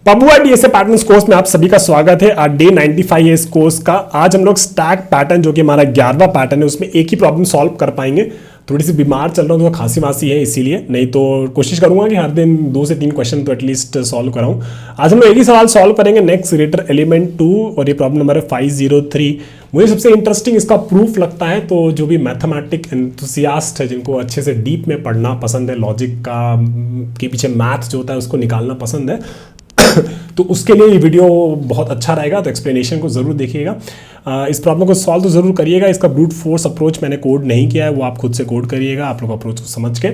पबुआ DSA patterns course में आप सभी का स्वागत है। आज डे 95 है इस कोर्स का। आज हम लोग स्टैक पैटर्न जो कि हमारा 11वां पैटर्न है उसमें एक ही प्रॉब्लम सॉल्व कर पाएंगे। थोड़ी सी बीमार चल रहा हूँ, तो खांसी वासी है इसीलिए, नहीं तो कोशिश करूंगा कि हर दिन 2 से 3 क्वेश्चन तो एटलीस्ट सॉल्व कराऊं। आज हम लोग एक ही सवाल सॉल्व करेंगे, नेक्स्ट ग्रेटर एलिमेंट 2, और ये प्रॉब्लम नंबर है 503। मुझे सबसे इंटरेस्टिंग इसका प्रूफ लगता है, तो जो भी मैथमेटिक एंथुसियास्ट है, जिनको अच्छे से डीप में पढ़ना पसंद है, लॉजिक का के पीछे मैथ जो होता है उसको निकालना पसंद है तो उसके लिए ये वीडियो बहुत अच्छा रहेगा। तो एक्सप्लेनेशन को ज़रूर देखिएगा, इस प्रॉब्लम को सॉल्व तो ज़रूर करिएगा। इसका ब्रूट फोर्स अप्रोच मैंने कोड नहीं किया है, वो आप खुद से कोड करिएगा आप लोग अप्रोच को समझ के।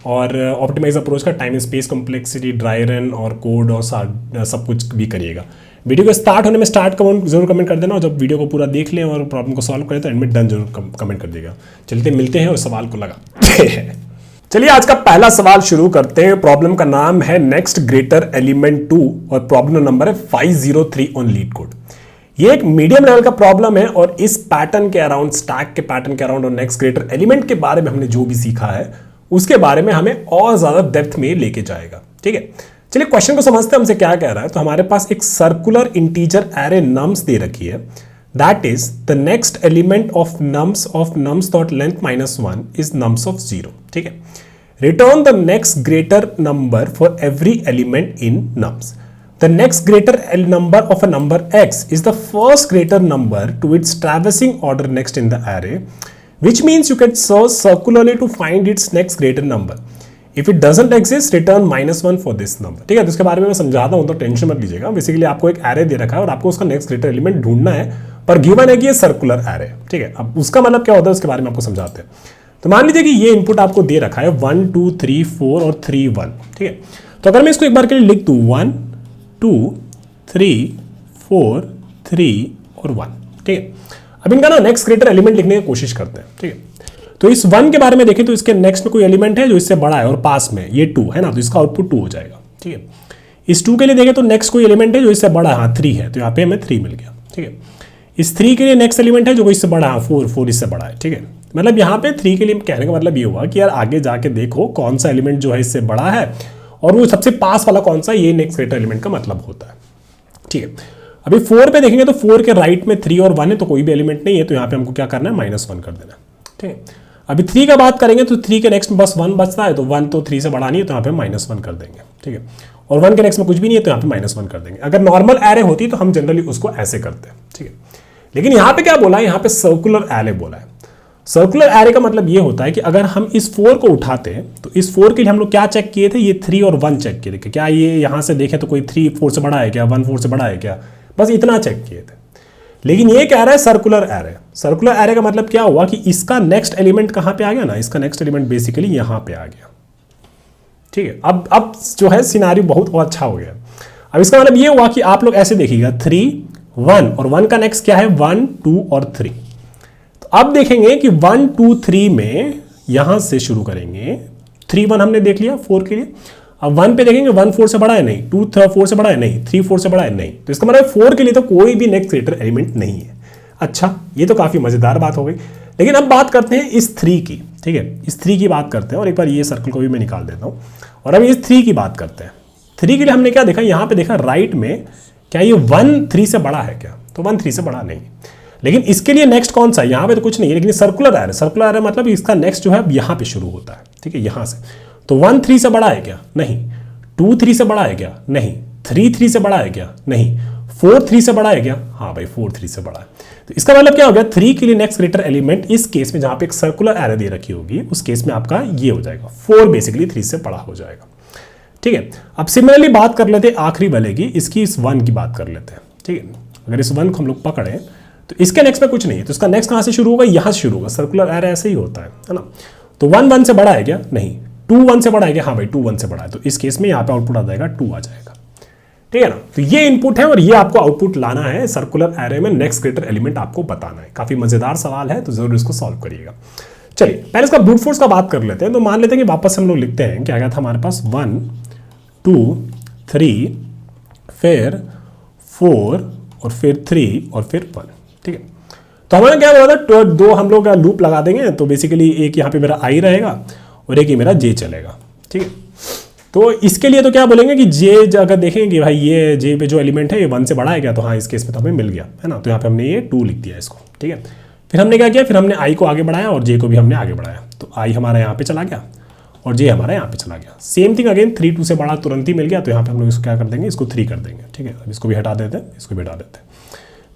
और ऑप्टिमाइज अप्रोच का time space complexity, dry run और कोड और सब कुछ भी करिएगा। वीडियो को स्टार्ट होने में जरूर कमेंट कर देना, और जब वीडियो को पूरा देख लें और प्रॉब्लम को सॉल्व करें तो एंड में डन जरूर कमेंट कर देगा। चलते मिलते हैं और सवाल को लगाते हैं। चलिए आज का पहला सवाल शुरू करते हैं। प्रॉब्लम का नाम है नेक्स्ट ग्रेटर एलिमेंट 2 और प्रॉब्लम नंबर है 503 ऑन लीड कोड। ये एक मीडियम लेवल का प्रॉब्लम है, और इस पैटर्न के अराउंड, स्टैक के पैटर्न के अराउंड और नेक्स्ट ग्रेटर एलिमेंट के बारे में हमने जो भी सीखा है उसके बारे में हमें और ज्यादा डेप्थ में लेके जाएगा। ठीक है, चलिए क्वेश्चन को समझते हैं हमसे क्या कह रहा है। तो हमारे पास एक सर्कुलर इंटीजर एरे नम्स दे रखी है, that is the next element of nums dot length -1 is nums of 0। ठीक है, return the next greater number for every element in nums. The next greater number of a number x is the first greater number to its traversing order next in the array, which means you can search circularly to find its next greater number. If it doesn't exist, return -1 for this number. ठीक है, तो इसके बारे में मैं समझाता हूँ, तो टेंशन मत लीजिएगा। बेसिकली आपको एक एरे दे रखा है और आपको उसका नेक्स्ट ग्रेटर एलिमेंट ढूंढना है, पर गिवन है कि ये सर्कुलर एरे। ठीक है, अब उसका मतलब क्या होता है उसके बारे में आपको समझाते हैं। तो मान लीजिए कि ये इनपुट आपको दे रखा है 1 2 3 4 और 3 1। ठीक है, तो अगर मैं इसको एक बार के लिए लिख दूं 1 2 3 4 3 और 1। ठीक है, अब इनका ना नेक्स्ट ग्रेटर एलिमेंट लिखने की कोशिश करते हैं। ठीक है, तो इस 1 के बारे में देखें तो इसके नेक्स्ट में कोई एलिमेंट है जो इससे बड़ा है और पास में ये 2 है ना, तो इसका आउटपुट 2 हो जाएगा। ठीक है, इस 2 के लिए देखें तो नेक्स्ट कोई एलिमेंट है जो इससे बड़ा है, हाँ 3 है, तो यहाँ पे हमें 3 मिल गया। ठीक है, इस 3 के लिए नेक्स्ट एलिमेंट है जो इससे बड़ा है, 4 इससे बड़ा है। ठीक है, मतलब यहाँ पे 3 के लिए कहने का मतलब ये हुआ कि यार आगे जाके देखो कौन सा एलिमेंट जो है इससे बड़ा है और वो सबसे पास वाला कौन सा, ये नेक्स्ट ग्रेटर एलिमेंट का मतलब होता है। ठीक है, अभी 4 पे देखेंगे तो 4 के राइट में 3 और 1 है, तो कोई भी एलिमेंट नहीं है, तो यहाँ पे हमको क्या करना है -1 कर देना। ठीक है, अभी 3 का बात करेंगे तो 3 के नेक्स्ट में बस 1 बचता है, तो 1 तो 3 से बड़ा नहीं है, तो यहाँ पे -1 कर देंगे। ठीक है, और 1 के नेक्स्ट में कुछ भी नहीं है, तो यहाँ पे -1 कर देंगे। अगर नॉर्मल एरे होती तो हम जनरली उसको ऐसे करते हैं। ठीक है, लेकिन यहाँ पे क्या बोला है, यहाँ पे सर्कुलर एरे बोला है। सर्कुलर एरे का मतलब ये होता है कि अगर हम इस 4 को उठाते हैं तो इस 4 के लिए हम लोग क्या चेक किए थे, ये 3 और 1 चेक किए थे, क्या ये यहाँ से देखें तो कोई 3 4 से बड़ा है क्या, 1 4 से बड़ा है क्या, बस इतना चेक किए थे। लेकिन ये कह रहा है सर्कुलर एरे। सर्कुलर एरे का मतलब क्या हुआ कि इसका नेक्स्ट एलिमेंट कहाँ पे आ गया ना, इसका नेक्स्ट एलिमेंट बेसिकली यहाँ पे आ गया। ठीक है, अब जो है सिनारियो बहुत अच्छा हो गया। अब इसका मतलब ये हुआ कि आप लोग ऐसे देखिएगा 3 1 और 1 का नेक्स्ट क्या है, 1 2 और 3। अब देखेंगे कि 1 2 3 में यहां से शुरू करेंगे। 3 1 हमने देख लिया 4 के लिए। अब 1 पे देखेंगे 1 4 से बड़ा है नहीं, 2 4 से बड़ा है नहीं, 3 4 से बड़ा है नहीं, तो इसका मतलब 4 के लिए तो कोई भी नेक्स्ट ग्रेटर एलिमेंट नहीं है। अच्छा, ये तो काफी मजेदार बात हो गई। लेकिन अब बात करते हैं इस 3 की। ठीक है, इस 3 की बात करते हैं, और एक बार ये सर्कल को भी मैं निकाल देता हूं, और अब इस 3 की बात करते हैं। 3 के लिए हमने क्या देखा, यहां पे देखा राइट में, क्या ये 1 3 से बड़ा है क्या, तो 1 3 से बड़ा नहीं। लेकिन इसके लिए नेक्स्ट कौन सा है, यहां पे तो कुछ नहीं है, लेकिन सर्कुलर एरे। सर्कुलर एरे मतलब इसका नेक्स्ट जो है यहां पे शुरू होता है। ठीक है, यहां से, तो 1 3 से बड़ा है क्या, नहीं। 2 3 से बड़ा है क्या, नहीं। 3 3 से बड़ा है क्या, नहीं। 4 3 से बड़ा है क्या, हाँ भाई 4 3 से बड़ा है। तो इसका मतलब क्या हो गया, 3 के लिए नेक्स्ट ग्रेटर एलिमेंट इस केस में जहां पे एक सर्कुलर एरे दे रखी होगी, उस केस में आपका ये हो जाएगा 4 बेसिकली 3 से बड़ा हो जाएगा। ठीक है, अब सिमिलरली बात कर लेते हैं आखिरी वाले की, इसकी इस 1 की बात कर लेते हैं। ठीक है, अगर इस 1 को हम लोग पकड़े तो इसके नेक्स्ट में कुछ नहीं है, तो इसका नेक्स्ट कहां से शुरू होगा, यहां से शुरू होगा। सर्कुलर एरे ऐसे ही होता है ना। तो 1 1 से बड़ा है क्या, नहीं। 2 1 से बड़ा है क्या, हाँ भाई 2 1 से बड़ा है, तो इस केस में यहाँ पे आउटपुट आ जाएगा 2 आ जाएगा। ठीक है ना, तो ये इनपुट है और ये आपको आउटपुट लाना है सर्कुलर एरे में, नेक्स्ट ग्रेटर एलिमेंट आपको बताना है। काफी मजेदार सवाल है, तो जरूर इसको सॉल्व करिएगा। चलिए पहले इसका ब्रूट फोर्स का बात कर लेते हैं। तो मान लेते हैं कि वापस हम लोग लिखते हैं, क्या गया था हमारे पास 1 2 3 फिर 4 और फिर 3 और फिर 1। ठीक है, तो हमारे क्या बोला था, 2 हम लोग लूप लगा देंगे, तो बेसिकली एक यहाँ पे मेरा आई रहेगा और एक ही मेरा जे चलेगा। ठीक है, तो इसके लिए तो क्या बोलेंगे कि जे अगर देखें कि भाई ये जे पे जो एलिमेंट है ये 1 से बड़ा है क्या, तो हाँ इस केस में तो हमें मिल गया है ना। तो यहाँ पे हमने ये 2 लिख दिया इसको, ठीक है। फिर हमने क्या किया, फिर हमने आई को आगे बढ़ाया और जे को भी हमने आगे बढ़ाया। तो आई हमारा यहाँ पे चला गया और जे हमारा यहाँ पे चला गया। सेम थिंग अगेन 3 2 से बड़ा तुरंत ही मिल गया, तो यहाँ पे हम लोग इसको क्या कर देंगे, इसको 3 कर देंगे, ठीक है। अब इसको भी हटा देते हैं, इसको भी हटा देते हैं।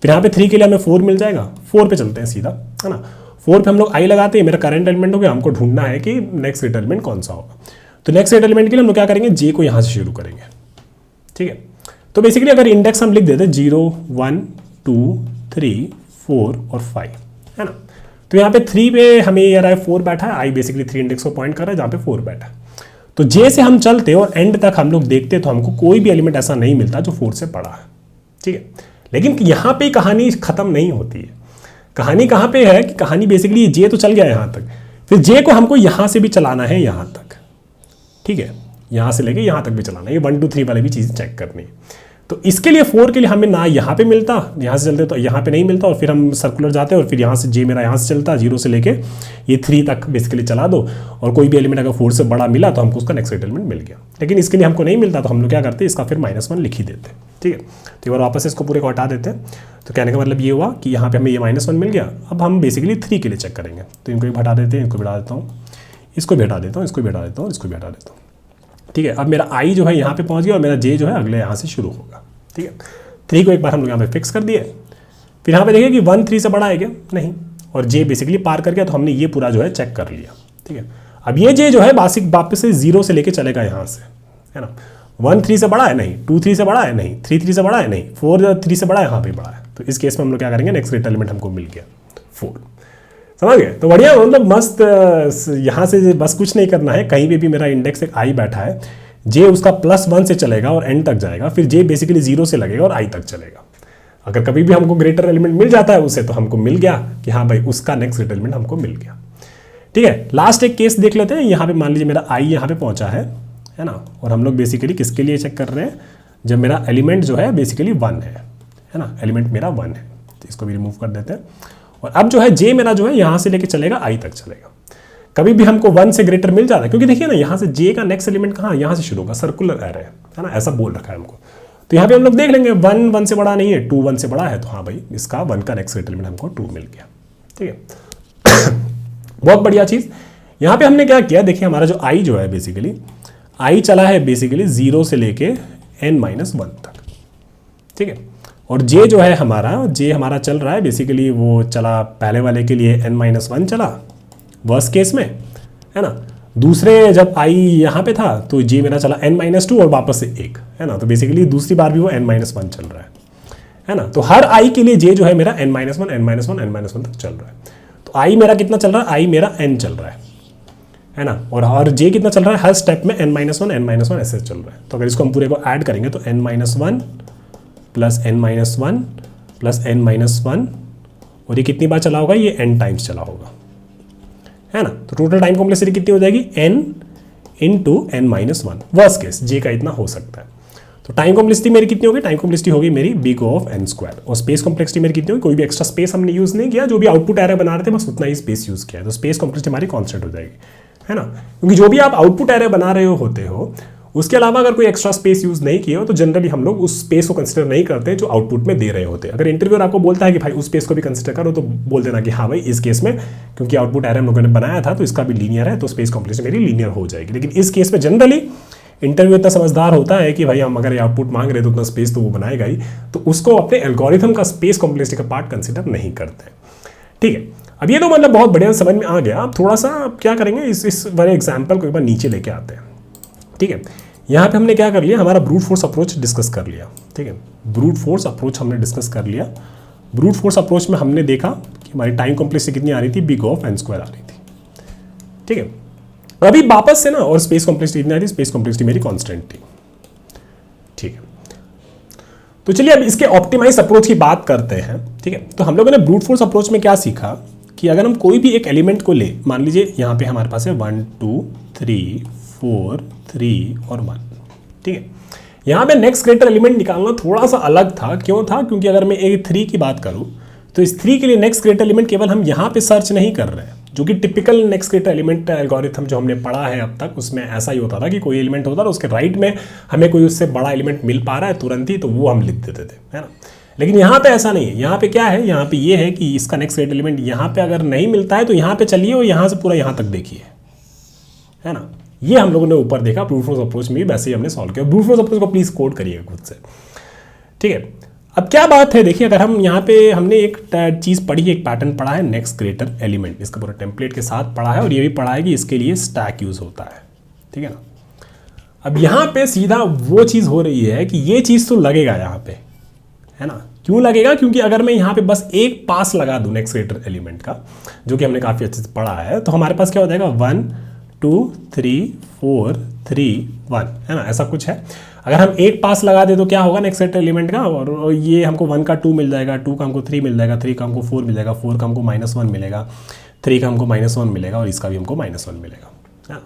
फिर यहाँ पे 3 के लिए हमें 4 मिल जाएगा। 4 पे चलते हैं सीधा, है ना। 4 पे हम लोग आई लगाते हैं, मेरा करंट एलिमेंट हो गया, हमको ढूंढना है कि नेक्स्ट ग्रेटर एलिमेंट कौन सा होगा। तो नेक्स्ट ग्रेटर एलिमेंट के लिए हम लोग क्या करेंगे, जे को यहाँ से शुरू करेंगे, ठीक है। तो बेसिकली अगर इंडेक्स हम लिख देते 0 1 2 3 4 और 5, है ना। तो यहाँ पे 3 पे हमें ये रहा है 4 बैठा है, आई बेसिकली 3 इंडेक्स को पॉइंट कर रहा है जहाँ पे 4 बैठा है। तो जे से हम चलते और एंड तक हम लोग देखते तो हमको कोई भी एलिमेंट ऐसा नहीं मिलता जो 4 से बड़ा है, ठीक है। लेकिन यहाँ पे कहानी खत्म नहीं होती है। कहानी कहाँ पे है कि कहानी बेसिकली जे तो चल गया यहाँ तक, फिर जे को हमको यहाँ से भी चलाना है यहाँ तक, ठीक है। यहाँ से लेके यहाँ तक भी चलाना है, ये 1 2 3 वाले भी चीज़ चेक करनी है। तो इसके लिए 4 के लिए हमें ना यहाँ पे मिलता, यहाँ से चलते तो यहाँ पे नहीं मिलता, और फिर हम सर्कुलर जाते और फिर यहाँ से जे मेरा यहाँ से चलता 0 से लेके ये 3 तक बेसिकली चला दो, और कोई भी एलिमेंट अगर 4 से बड़ा मिला तो हमको उसका नेक्स्ट एलिमेंट मिल गया। लेकिन इसके लिए हमको नहीं मिलता तो हम लोग क्या करते हैं, इसका फिर -1 लिख ही देते, ठीक है। तो एक बार वापस इसको पूरे को हटा देते हैं। तो कहने का मतलब ये हुआ कि यहाँ पे हमें ये -1 मिल गया। अब हम बेसिकली 3 के लिए चेक करेंगे, तो इनको भी हटा देते हैं, इनको भी हटा देता हूँ, इसको भी हटा देता हूँ, इसको भी हटा देता हूँ, इसको भी हटा देता हूँ, ठीक है। अब मेरा आई जो है यहाँ पे पहुँच गया और मेरा जे जो है अगले यहाँ से शुरू होगा, ठीक है। 3 को एक बार हम लोग यहाँ पे फिक्स कर दिए। फिर यहाँ पे देखिए कि 1 3 से बड़ा है क्या, नहीं, और जे बेसिकली पार कर गया, तो हमने ये पूरा जो है चेक कर लिया, ठीक है। अब ये जे जो है वापस से 0 से लेके चलेगा यहाँ से, है ना। 1 3 से बड़ा है नहीं, 2 3 से बड़ा है नहीं, 3 3 से बड़ा है नहीं, 4 3 से बड़ा है, यहाँ पे बड़ा है। तो इस केस में हम लोग क्या करेंगे, नेक्स्ट ग्रेटर एलिमेंट हमको मिल गया 4, समझ गए। तो बढ़िया, मतलब मस्त। यहाँ से बस कुछ नहीं करना है, कहीं पे भी मेरा इंडेक्स एक आई बैठा है, जे उसका +1 से चलेगा और एंड तक जाएगा, फिर जे बेसिकली 0 से लगेगा और आई तक चलेगा। अगर कभी भी हमको ग्रेटर एलिमेंट मिल जाता है उसे, तो हमको मिल गया कि हाँ भाई उसका नेक्स्ट ग्रेटर एलिमेंट हमको मिल गया, ठीक है। लास्ट एक केस देख लेते हैं। यहाँ पे मान लीजिए मेरा आई यहाँ पे पहुँचा है ना, और हम लोग बेसिकली किसके लिए चेक कर रहे हैं, जब मेरा एलिमेंट जो है बेसिकली 1 है ना, एलिमेंट मेरा 1 है। तो इसको भी रिमूव कर देते हैं। और अब जो है जे मेरा जो है यहाँ से लेके चलेगा आई तक चलेगा। कभी भी हमको 1 से ग्रेटर मिल जाता है, क्योंकि देखिए ना यहाँ से जे का नेक्स्ट एलिमेंट कहाँ, यहाँ से शुरू होगा, सर्कुलर एरे है ना, ऐसा बोल रखा है हमको। तो यहाँ पे हम लोग देख लेंगे 1 1 से बड़ा नहीं है, 2 1 से बड़ा है, तो हाँ भाई इसका 1 का नेक्स्ट एलिमेंट हमको 2 मिल गया, ठीक है। बहुत बढ़िया चीज़। यहाँ पे हमने क्या किया, देखिए हमारा जो आई जो है बेसिकली, आई चला है बेसिकली 0 से लेके n-1 तक, ठीक है। और जे जो है हमारा, जे हमारा चल रहा है बेसिकली, वो चला पहले वाले के लिए n-1 चला वर्स्ट केस में, है ना। दूसरे जब आई यहाँ पे था तो जे मेरा चला n-2 और वापस से 1, है ना। तो बेसिकली दूसरी बार भी वो n-1 चल रहा है ना। तो हर आई के लिए जे जो है मेरा n-1 तक चल रहा है। तो आई मेरा कितना चल रहा है, आई मेरा n चल रहा है ना। और जे कितना चल रहा है, हर स्टेप में n-1 ऐसे चल रहा है। तो अगर इसको हम पूरे को ऐड करेंगे तो n-1 plus n-1 plus n-1, और ये कितनी बार चला होगा, ये n टाइम्स चला होगा, है ना। तो टोटल टाइम कॉम्प्लेक्सिटी कितनी हो जाएगी, n into n-1, worst case J का इतना हो सकता है। तो टाइम कॉम्प्लेक्सिटी मेरी कितनी होगी, टाइम कॉम्प्लेक्सिटी होगी मेरी big O of n²। और स्पेस कॉम्प्लेक्सिटी मेरी कितनी होगी, कोई भी एक्स्ट्रा स्पेस हमने यूज़ नहीं किया, जो भी आउटपुट एरे बना रहे थे बस उतना ही स्पेस यूज़ किया है। तो स्पेस कॉम्प्लेक्सिटी हमारी कॉन्स्टेंट हो जाएगी, है ना। क्योंकि जो भी आप आउटपुट एरे बना रहे होते हो, उसके अलावा अगर कोई एक्स्ट्रा स्पेस यूज़ नहीं किए हो तो जनरली हम लोग उस स्पेस को कंसिडर नहीं करते जो आउटपुट में दे रहे होते हैं। अगर इंटरव्यूअर आपको बोलता है कि भाई उस स्पेस को भी कंसिडर करो, तो बोल देना कि हाँ भाई इस केस में क्योंकि आउटपुट एरे हम लोगों ने बनाया था तो इसका भी लीनियर है, तो स्पेस कॉम्प्लेक्सिटी मेरी लीनियर हो जाएगी। लेकिन इस केस में जनरली इंटरव्यू इतना समझदार होता है कि भाई हम अगर ये आउटपुट मांग रहे तो उतना स्पेस तो वो बनाएगा ही, तो उसको अपने एल्गोरिथम का स्पेस कॉम्प्लेक्सिटी का पार्ट कंसिडर नहीं करते, ठीक है। अब ये तो मतलब बहुत बढ़िया समझ में आ गया। अब थोड़ा सा क्या करेंगे, इस वाले एग्जाम्पल को एक बार नीचे लेके आते हैं, ठीक है। यहाँ पे हमने क्या कर लिया, हमारा ब्रूट फोर्स अप्रोच डिस्कस कर लिया, ठीक है। ब्रूट फोर्स अप्रोच हमने डिस्कस कर लिया। ब्रूट फोर्स अप्रोच में हमने देखा कि हमारी टाइम कॉम्प्लेक्सिटी कितनी आ रही थी, big O of n² आ रही थी, ठीक है। अभी वापस से ना, और स्पेस कॉम्प्लेक्सिटी कितनी आ रही थी, स्पेस कॉम्प्लेक्सिटी मेरी कांस्टेंट थी, ठीक है। तो चलिए अब इसके ऑप्टिमाइज अप्रोच की बात करते हैं, ठीक है। तो हम लोगों ने ब्रूट फोर्स अप्रोच में क्या सीखा कि अगर हम कोई भी एक एलिमेंट को ले, मान लीजिए यहाँ पे हमारे पास है 1 2 3 4 3 और 1, ठीक है। यहाँ पे नेक्स्ट ग्रेटर एलिमेंट निकालना थोड़ा सा अलग था। क्यों था, क्योंकि अगर मैं A3 की बात करूँ तो इस 3 के लिए नेक्स्ट ग्रेटर एलिमेंट केवल हम यहाँ पे सर्च नहीं कर रहे हैं, जो कि typical next greater element algorithm जो हमने पढ़ा है अब तक, उसमें ऐसा ही होता था कि कोई एलिमेंट होता था, उसके राइट में हमें कोई उससे बड़ा एलिमेंट मिल पा रहा है तुरंत ही, तो वो हम लिख देते थे, है ना। लेकिन यहाँ पे ऐसा नहीं है। यहाँ पे क्या है, यहाँ पे ये है कि इसका नेक्स्ट ग्रेटर एलिमेंट यहाँ पे अगर नहीं मिलता है तो यहाँ पे चलिए और यहाँ से पूरा यहाँ तक देखिए, है ना। ये हम लोगों ने ऊपर देखा ब्रूट फोर्स अप्रोच में भी, वैसे ही हमने सॉल्व किया। ब्रूट फोर्स अप्रोच को प्लीज कोड करिएगा खुद से, ठीक है। अब क्या बात है, देखिए अगर हम यहाँ पे हमने एक चीज़ पढ़ी है, एक पैटर्न पढ़ा है नेक्स्ट ग्रेटर एलिमेंट, इसका पूरा टेम्पलेट के साथ पढ़ा है, और ये भी पढ़ा है कि इसके लिए स्टैक यूज होता है, ठीक है ना। अब यहाँ पे सीधा वो चीज़ हो रही है कि ये चीज़ तो लगेगा यहाँ पे, है ना। क्यों लगेगा, क्योंकि अगर मैं यहाँ पे बस एक पास लगा दूँ नेक्स्ट ग्रेटर एलिमेंट का, जो कि हमने काफ़ी अच्छे से पढ़ा है, तो हमारे पास क्या हो जाएगा 1 2 3 4 3 1, है ना, ऐसा कुछ है। अगर हम एक पास लगा दे तो क्या होगा नेक्स्ट ग्रेटर एलिमेंट का, और ये हमको 1 का 2 मिल जाएगा, 2 का हमको 3 मिल जाएगा, 3 का हमको 4 मिल जाएगा, 4 का हमको -1 मिलेगा, 3 का हमको -1 मिलेगा, और इसका भी हमको -1 मिलेगा, है ना।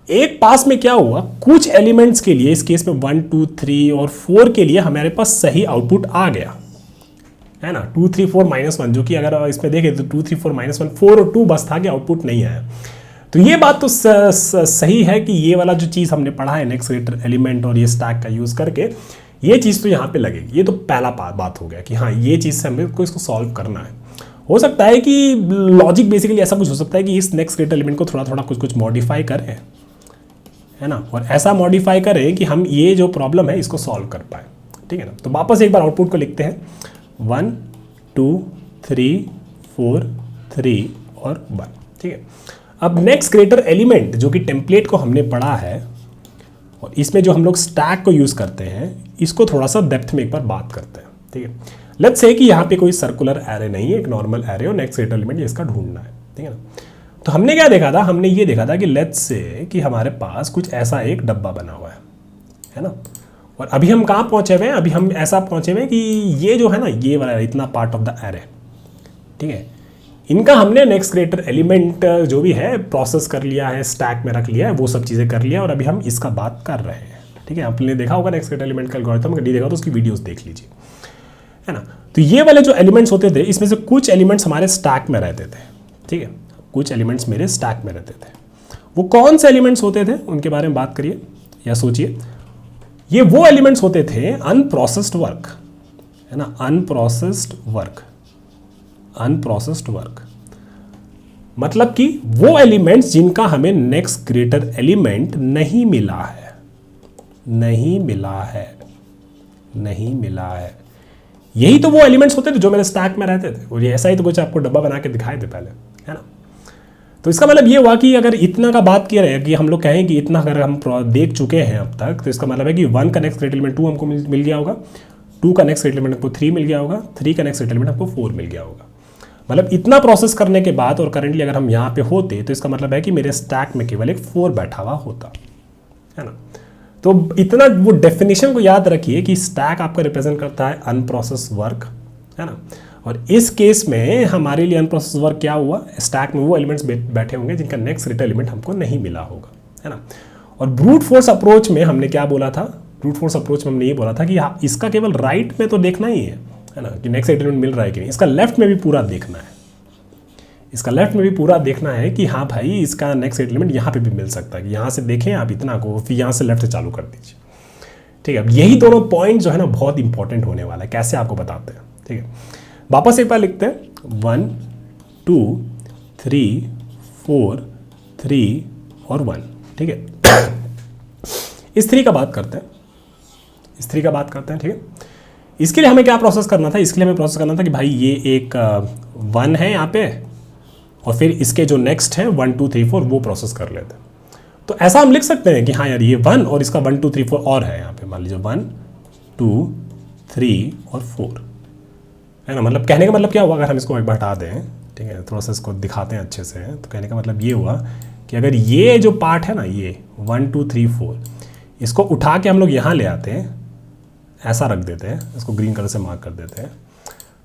एक पास में क्या हुआ, कुछ एलिमेंट्स के लिए, इस केस में 1 2 3 और 4 के लिए हमारे पास सही आउटपुट आ गया, है ना। 2 3 4 -1, जो कि अगर इसमें देखें तो 2 3 4 -1 4 और 2 बस था कि आउटपुट नहीं आया। तो ये बात तो सही है कि ये वाला जो चीज़ हमने पढ़ा है नेक्स्ट ग्रेटर एलिमेंट और ये स्टैक का यूज़ करके, ये चीज़ तो यहाँ पे लगेगी। ये तो पहला बात हो गया कि हाँ ये चीज़ से हमें को इसको सॉल्व करना है। हो सकता है कि लॉजिक बेसिकली ऐसा कुछ हो सकता है कि इस नेक्स्ट ग्रेटर एलिमेंट को थोड़ा थोड़ा कुछ मॉडिफाई करें, है ना, और ऐसा मॉडिफाई करें कि हम ये जो प्रॉब्लम है इसको सॉल्व कर पाए, ठीक है ना। तो वापस एक बार आउटपुट को लिखते हैं 1 2 3 4 3 और 1, ठीक है। अब नेक्स्ट ग्रेटर एलिमेंट जो कि टेम्पलेट को हमने पढ़ा है, और इसमें जो हम लोग स्टैक को यूज़ करते हैं, इसको थोड़ा सा डेप्थ में एक बार बात करते हैं, ठीक है। लेट्स से कि यहाँ पे कोई सर्कुलर एरे नहीं है, एक नॉर्मल एरे, और नेक्स्ट ग्रेटर एलिमेंट इसका ढूंढना है, ठीक है ना। तो हमने क्या देखा था, हमने ये देखा था कि लेट्स से कि हमारे पास कुछ ऐसा एक डब्बा बना हुआ है ना। और अभी हम कहाँ पहुँचे हुए हैं, अभी हम ऐसा पहुँचे हुए हैं कि ये जो है ना, ये वाला इतना पार्ट ऑफ द एरे, ठीक है, इनका हमने नेक्स्ट ग्रेटर एलिमेंट जो भी है प्रोसेस कर लिया है, स्टैक में रख लिया है, वो सब चीज़ें कर लिया, और अभी हम इसका बात कर रहे हैं, ठीक है। आपने देखा होगा नेक्स्ट ग्रेटर एलिमेंट का एल्गोरिथम, अगर नहीं देखा तो उसकी वीडियोस देख लीजिए, है ना। तो ये वाले जो एलिमेंट्स होते थे, इसमें से कुछ एलिमेंट्स हमारे स्टैक में रहते थे, ठीक है, कुछ एलिमेंट्स मेरे स्टैक में रहते थे। वो कौन से एलिमेंट्स होते थे उनके बारे में बात करिए या सोचिए। ये वो एलिमेंट्स होते थे अनप्रोसेस्ड वर्क, है ना, अनप्रोसेस्ड वर्क, मतलब कि वो एलिमेंट्स जिनका हमें नेक्स्ट ग्रेटर एलिमेंट नहीं मिला है। यही तो वो एलिमेंट्स होते थे जो मेरे स्टैक में रहते थे, और ये ऐसा ही तो कुछ आपको डब्बा बना के दिखाए थे पहले, है ना। तो इसका मतलब ये हुआ कि अगर इतना का बात किया रहे कि हम लोग कहें कि इतना अगर हम देख चुके हैं अब तक, तो इसका मतलब है कि 1 का नेक्स्ट ग्रेटर एलिमेंट 2 हमको मिल गया होगा, 2 का नेक्स्ट ग्रेटर एलिमेंट हमको 3 मिल गया होगा, 3 का नेक्स्ट ग्रेटर एलिमेंट हमको 4 मिल गया होगा। मतलब इतना प्रोसेस करने के बाद, और करंटली अगर हम यहाँ पे होते, तो इसका मतलब है कि मेरे स्टैक में केवल एक 4 बैठा हुआ होता, है ना। तो इतना वो डेफिनेशन को याद रखिए कि स्टैक आपका रिप्रेजेंट करता है अनप्रोसेस वर्क, है ना। और इस केस में हमारे लिए अनप्रोसेस वर्क क्या हुआ, स्टैक में वो एलिमेंट्स बैठे होंगे जिनका नेक्स्ट ग्रेटर एलिमेंट हमको नहीं मिला होगा, है ना। और ब्रूट फोर्स अप्रोच में हमने क्या बोला था, ब्रूट फोर्स अप्रोच में हमने ये बोला था कि इसका केवल राइट में तो देखना ही है ना, कि नेक्स्ट एलिमेंट मिल रहा है कि नहीं, इसका लेफ्ट में भी पूरा देखना है, कि हाँ भाई इसका नेक्स्ट एलिमेंट यहाँ पे भी मिल सकता है, कि यहाँ से देखें आप इतना को, फिर यहाँ से लेफ्ट से चालू कर दीजिए, ठीक है। अब यही दोनों पॉइंट जो है ना बहुत इंपॉर्टेंट होने वाला है, कैसे आपको बताते हैं, ठीक है। वापस एक बार लिखते हैं 1 2 3 4 3 और 1, ठीक है। इस 3 का बात करते हैं, ठीक है। इसके लिए हमें क्या प्रोसेस करना था, इसके लिए हमें प्रोसेस करना था कि भाई ये एक 1 है यहाँ पे, और फिर इसके जो नेक्स्ट है 1 2 3 4 वो प्रोसेस कर लेते हैं। तो ऐसा हम लिख सकते हैं कि हाँ यार ये 1 और इसका 1 2 3 4 और है यहाँ पे, मान लीजिए 1 2 3 और 4, है ना। मतलब कहने का मतलब क्या हुआ, अगर हम इसको एक बार हटा दें, ठीक है, थोड़ा सा इसको दिखाते हैं अच्छे से, तो कहने का मतलब ये हुआ कि अगर ये जो पार्ट है ना, ये 1 2 3 4, इसको उठा के हम लोग यहाँ ले आते हैं, ऐसा रख देते हैं, इसको ग्रीन कलर से मार्क कर देते हैं,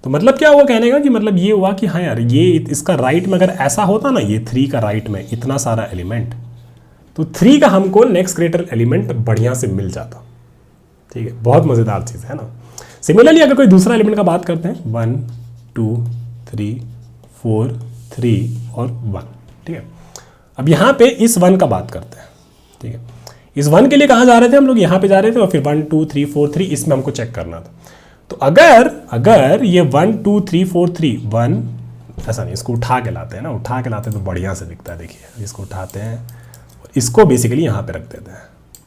तो मतलब क्या हुआ कहने का कि मतलब ये हुआ कि हाँ यार ये इसका राइट में अगर ऐसा होता ना, ये 3 का राइट में इतना सारा एलिमेंट, तो 3 का हमको नेक्स्ट ग्रेटर एलिमेंट बढ़िया से मिल जाता, ठीक है। बहुत मज़ेदार चीज़ है ना। सिमिलरली अगर कोई दूसरा एलिमेंट का बात करते हैं 1 2 3 4 3 और 1। ठीक है, अब यहाँ पे इस 1 का बात करते हैं। ठीक है, इस 1 के लिए कहाँ जा रहे थे हम लोग, यहाँ पे जा रहे थे, और फिर 1 2 3 4 3 इसमें हमको चेक करना था। तो अगर ये 1 2 3 4 3 1, ऐसा नहीं, इसको उठा के लाते हैं ना, उठा के लाते हैं तो बढ़िया से दिखता है। देखिए, इसको उठाते हैं और इसको बेसिकली यहाँ पे रख देते हैं।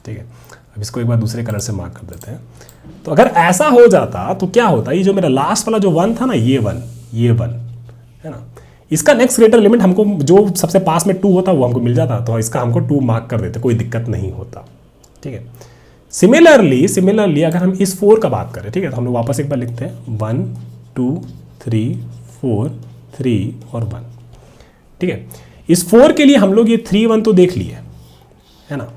ठीक है, अब इसको एक बार दूसरे कलर से मार्क कर देते हैं। तो अगर ऐसा हो जाता तो क्या होता, ये जो मेरा लास्ट वाला जो 1 था ना, ये 1 है ना, इसका नेक्स्ट ग्रेटर एलिमेंट हमको जो सबसे पास में 2 होता वो हमको मिल जाता, तो इसका हमको 2 मार्क कर देते, कोई दिक्कत नहीं होता। ठीक है, सिमिलरली अगर हम इस 4 का बात करें, ठीक है, तो हम लोग वापस एक बार लिखते हैं 1 2 3 4 3 और 1। ठीक है, इस 4 के लिए हम लोग ये 3 1 तो देख लिए है ना,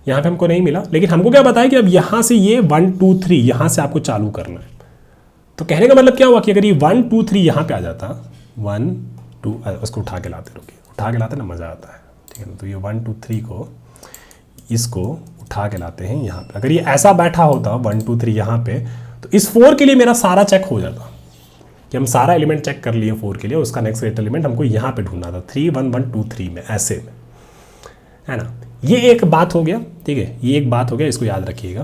यहाँ पे हमको नहीं मिला, लेकिन हमको क्या बताया कि अब यहाँ से ये 1 2 3 यहाँ से आपको चालू करना है। तो कहने का मतलब क्या हुआ कि अगर ये 1 2 3 यहाँ पे आ जाता, 1 2, उसको उठा के लाते, रुकिए, उठा के लाते ना, मज़ा आता है। ठीक है ना, तो ये 1 2 3 को इसको उठा के लाते हैं यहाँ पे। अगर ये ऐसा बैठा होता 1 2 3 यहाँ पे, तो इस 4 के लिए मेरा सारा चेक हो जाता कि हम सारा एलिमेंट चेक कर लिए 4 के लिए, उसका नेक्स्ट ग्रेटर एलिमेंट हमको यहाँ पे ढूंढना था 3 1 1 2 3 में, ऐसे में, है ना। ये एक बात हो गया। ठीक है, ये एक बात हो गया, इसको याद रखिएगा।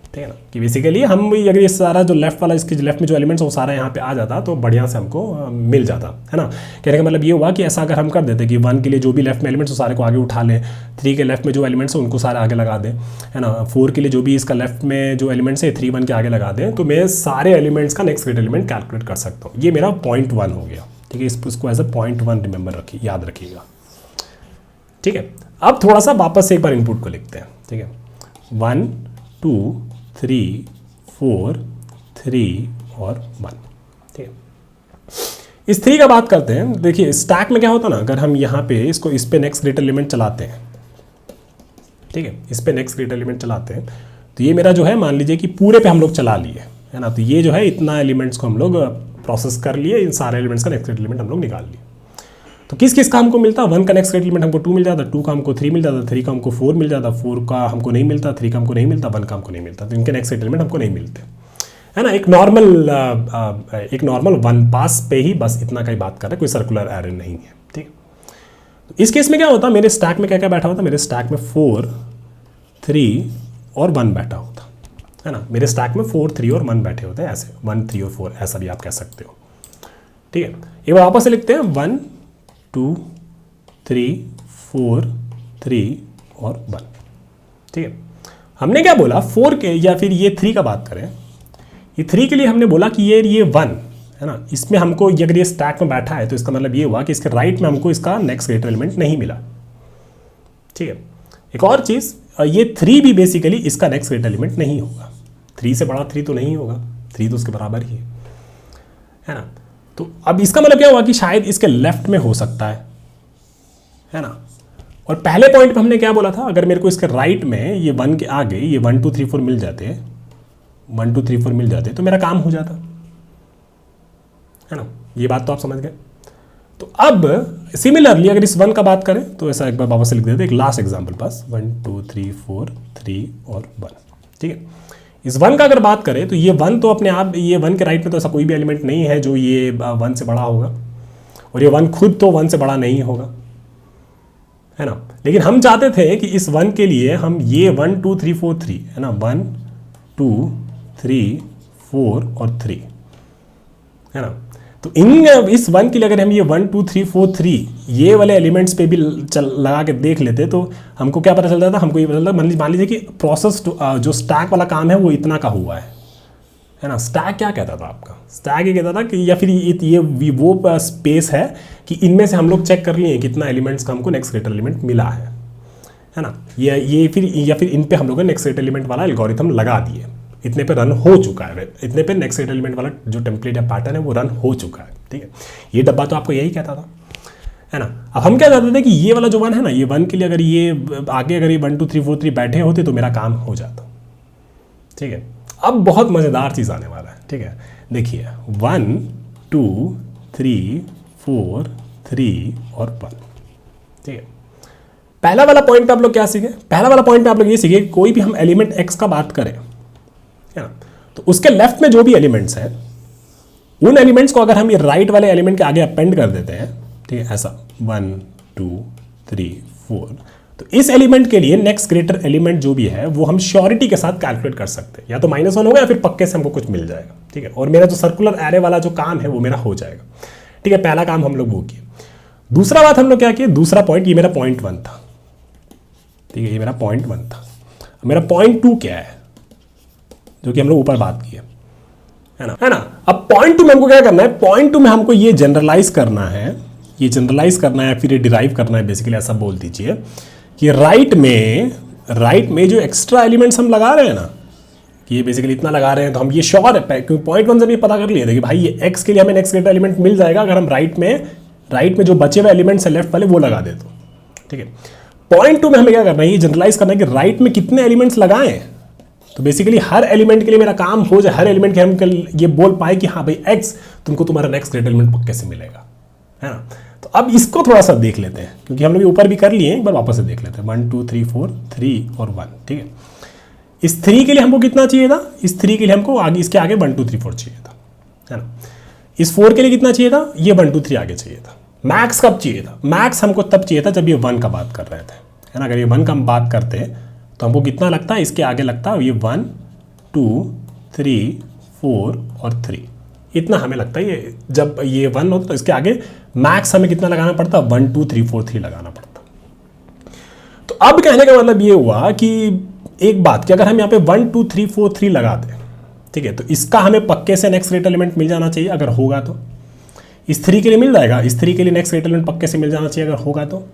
ठीक है ना, कि बेसिकली हम अगर ये सारा जो लेफ्ट वाला, इसके लेफ्ट में जो एलिमेंट्स वो सारा यहाँ पे आ जाता तो बढ़िया से हमको मिल जाता, है ना। कहने का मतलब ये हुआ कि ऐसा अगर हम कर देते कि 1 के लिए जो भी लेफ्ट में एलिमेंट्स वो सारे को आगे उठा लें, 3 के लेफ्ट में जो एलिमेंट्स हैं उनको सारे आगे लगा दें, है ना, 4 के लिए जो भी इसका लेफ्ट में जो एलिमेंट्स है 3 1 के आगे लगा दें, तो मैं सारे एलिमेंट्स का नेक्स्ट ग्रेटर एलिमेंट कैलकुलेट कर सकता हूँ। ये मेरा पॉइंट 1 हो गया। ठीक है, इसको एज अ पॉइंट 1 रिमेंबर रखिए, याद रखिएगा। ठीक है, अब थोड़ा सा वापस से एक बार इनपुट को लिखते हैं। ठीक है, 1 2 3 4 3 और 1। ठीक है, इस 3 का बात करते हैं। देखिए, स्टैक में क्या होता ना, अगर हम यहाँ पे इसको इस पे नेक्स्ट ग्रेटर एलिमेंट चलाते हैं, ठीक है, इस पे नेक्स्ट ग्रेटर एलिमेंट चलाते हैं, तो ये मेरा जो है, मान लीजिए कि पूरे पे हम लोग चला लिए, है ना, तो ये जो है इतना एलिमेंट्स को हम लोग प्रोसेस कर लिए, इन सारे एलिमेंट्स का नेक्स्ट ग्रेटर एलिमेंट हम लोग निकाल लिए। तो किस किस का हमको मिलता, 1 का नेक्स्ट ग्रेटर एलिमेंट हमको 2 मिल जाता, 2 का हमको 3 मिल जाता, 3 का हमको 4 मिल जाता, 4 का हमको नहीं मिलता, 3 का हमको नहीं मिलता, 1 का हमको नहीं मिलता, तो इनके नेक्स्ट ग्रेटर एलिमेंट हमको नहीं मिलते, है ना। एक नॉर्मल 1 पास पे ही बस इतना का ही बात कर रहे हैं, कोई सर्कुलर एरर नहीं है। ठीक, तो इस केस में क्या होता, मेरे स्टैक में क्या क्या बैठा होता, मेरे स्टैक में 4 3 और 1 बैठा होता, है ना। मेरे स्टैक में 4 3 और 1 बैठे होते हैं, ऐसे 1 3 और 4, ऐसा भी आप कह सकते हो। ठीक है, एक बार वापस से लिखते हैं 1 2 3 4 3 और 1। ठीक है, हमने क्या बोला 4 के, या फिर ये 3 का बात करें, ये 3 के लिए हमने बोला कि ये 1 है ना, इसमें हमको अगर ये स्टैक में बैठा है तो इसका मतलब ये हुआ कि इसके राइट में हमको इसका नेक्स्ट ग्रेटर एलिमेंट नहीं मिला। ठीक है, एक और चीज़, ये 3 भी बेसिकली इसका नेक्स्ट ग्रेटर एलिमेंट नहीं होगा, 3 से बड़ा 3 तो नहीं होगा, 3 तो उसके बराबर ही है ना। तो अब इसका मतलब क्या हुआ कि शायद इसके लेफ्ट में हो सकता है ना। और पहले पॉइंट पे हमने क्या बोला था, अगर मेरे को इसके राइट में ये 1 के आगे ये 1 2 3 4 मिल जाते, 1 2 3 4 मिल जाते, तो मेरा काम हो जाता, है ना। ये बात तो आप समझ गए। तो अब सिमिलरली अगर इस 1 का बात करें, तो ऐसा एक बार वापस से लिख देते, एक लास्ट एग्जाम्पल बस, 1 2 3 4 3 और 1। ठीक है, इस 1 का अगर बात करें तो ये 1 तो अपने आप, ये 1 के राइट में तो ऐसा कोई भी एलिमेंट नहीं है जो ये 1 से बड़ा होगा, और ये 1 खुद तो 1 से बड़ा नहीं होगा, है ना। लेकिन हम चाहते थे कि इस 1 के लिए हम ये 1 2 3 4 3, है ना, 1 2 3 4 और 3, है ना। तो इस 1 के लिए अगर हम ये 1 2 3 4 3 ये वाले एलिमेंट्स पे भी लगा के देख लेते, तो हमको क्या पता चलता था, हमको ये पता चलता, मान लीजिए कि प्रोसेस जो स्टैक वाला काम है वो इतना का हुआ है ना। स्टैक क्या कहता था आपका, स्टैक ये कहता था कि, या फिर ये वो स्पेस है कि इनमें से हम लोग चेक कर लिए कितना एलिमेंट्स का हमको नेक्स्ट ग्रेटर एलिमेंट मिला है ना। ये फिर या फिर इन पे हम लोग ने नेक्स्ट ग्रेटर एलिमेंट वाला एल्गोरिथम लगा दिए, इतने पे रन हो चुका है, इतने पे नेक्स्ट ग्रेटर एलिमेंट वाला जो टेम्पलेट या पैटर्न है वो रन हो चुका है। ठीक है, ये डब्बा तो आपको यही कहता था, है ना। अब हम क्या चाहते थे कि ये वाला जो 1 है ना, ये 1 के लिए अगर ये आगे अगर ये 1 2 3 4 3 बैठे होते तो मेरा काम हो जाता। ठीक है, अब बहुत मज़ेदार चीज़ आने वाला है। ठीक है, देखिए 1 2 3 4 3 और 1। ठीक है, पहला वाला पॉइंट पे आप लोग क्या सीखे, पहला वाला पॉइंट पे आप लोग ये सीखे, कोई भी हम एलिमेंट x का बात करें, है ना, तो उसके लेफ्ट में जो भी एलिमेंट्स हैं उन एलिमेंट्स को अगर हम ये राइट वाले एलिमेंट के आगे अपेंड कर देते हैं, ठीक है, ऐसा 1 2 3 4। तो इस एलिमेंट के लिए नेक्स्ट ग्रेटर एलिमेंट जो भी है वो हम श्योरिटी के साथ कैलकुलेट कर सकते हैं, या तो -1 होगा या फिर पक्के से हमको कुछ मिल जाएगा। ठीक है, और मेरा जो सर्कुलर एरे वाला जो काम है वो मेरा हो जाएगा। ठीक है, पहला काम हम लोग वो किए। दूसरा बात हम लोग क्या किए, दूसरा पॉइंट, ये मेरा पॉइंट 1 था। ठीक है, ये मेरा पॉइंट 1 था। मेरा पॉइंट 2 क्या है, जो कि हम लोग ऊपर बात की है ना। अब पॉइंट 2 में हमको क्या करना है, पॉइंट 2 में हमको ये जनरलाइज करना है, ये जनरलाइज करना है, फिर ये डिराइव करना है, बेसिकली ऐसा बोल दीजिए कि राइट में जो एक्स्ट्रा एलिमेंट्स हम लगा रहे हैं ना, कि ये बेसिकली इतना लगा रहे हैं, तो हम ये श्योर है, क्योंकि पॉइंट 1 से भी पता कर लिए थे कि भाई ये एक्स के लिए हमें नेक्स्ट ग्रेटर एलिमेंट मिल जाएगा अगर हम राइट में जो बचे हुए एलिमेंट्स है लेफ्ट वाले वो लगा दे तो। ठीक है, पॉइंट 2 में हमें क्या करना है, ये जनरलाइज करना है कि राइट में कितने एलिमेंट्स लगाएं, तो बेसिकली हर एलिमेंट के लिए मेरा काम हो जाए, हर एलिमेंट के हम ये बोल पाए कि हाँ भाई एक्स तुमको तुम्हारा नेक्स्ट ग्रेटर एलिमेंट पक्के से मिलेगा, है ना। तो अब इसको थोड़ा सा देख लेते हैं, क्योंकि हम लोग ऊपर भी कर लिए, एक बार वापस से देख लेते हैं। 1 2 3 4 3 और 1। ठीक है, इस 3 के लिए हमको कितना चाहिए था, इस 3 के लिए हमको आगे, इसके आगे 1 2 3 4 चाहिए था, है ना। इस 4 के लिए कितना चाहिए था, ये 1 2 3 आगे चाहिए था। मैक्स कब चाहिए था, मैक्स हमको तब चाहिए था जब ये 1 का बात कर रहे थे, है ना। अगर ये 1 का हम बात करते तो हमको कितना लगता है, इसके आगे लगता है ये 1 2 3 4 और 3, इतना हमें लगता है। ये जब ये 1 होता तो इसके आगे मैक्स हमें कितना लगाना पड़ता, 1 2 3 4 3 लगाना पड़ता। तो अब कहने का मतलब ये हुआ कि एक बात कि अगर हम यहाँ पे 1 2 3 4 3 लगा दें, ठीक है, तो इसका हमें पक्के से नेक्स्ट ग्रेटर एलिमेंट मिल जाना चाहिए अगर होगा तो। इस 3 के लिए मिल जाएगा, इस 3 के लिए नेक्स्ट ग्रेटर एलिमेंट पक्के से मिल जाना चाहिए अगर होगा तो,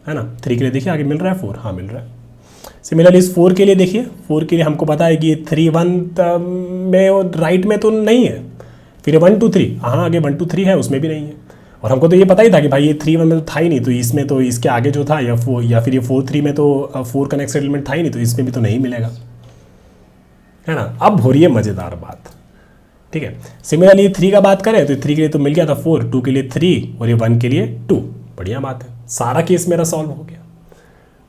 है ना। 3 के लिए देखिए आगे मिल रहा है 4, हाँ मिल रहा है। सिमिलरली इस 4 के लिए देखिए, 4 के लिए हमको पता है कि ये 3 1 में राइट में तो नहीं है, फिर 1 2 3, हाँ आगे 1 2 3 है, उसमें भी नहीं है। और हमको तो ये पता ही था कि भाई ये 3 1 में तो था ही नहीं, तो इसमें तो इसके आगे जो था या 4 या फिर ये 4 3 में तो 4 का नेक्स्ट एलिमेंट था ही नहीं, तो इसमें भी तो नहीं मिलेगा, है ना। अब हो रही है मज़ेदार बात। ठीक है, सिमिलरली 3 का बात करें तो 3 के लिए तो मिल गया था 4, 2 के लिए 3 और ये 1 के लिए 2, बढ़िया बात है, सारा केस मेरा सॉल्व हो गया।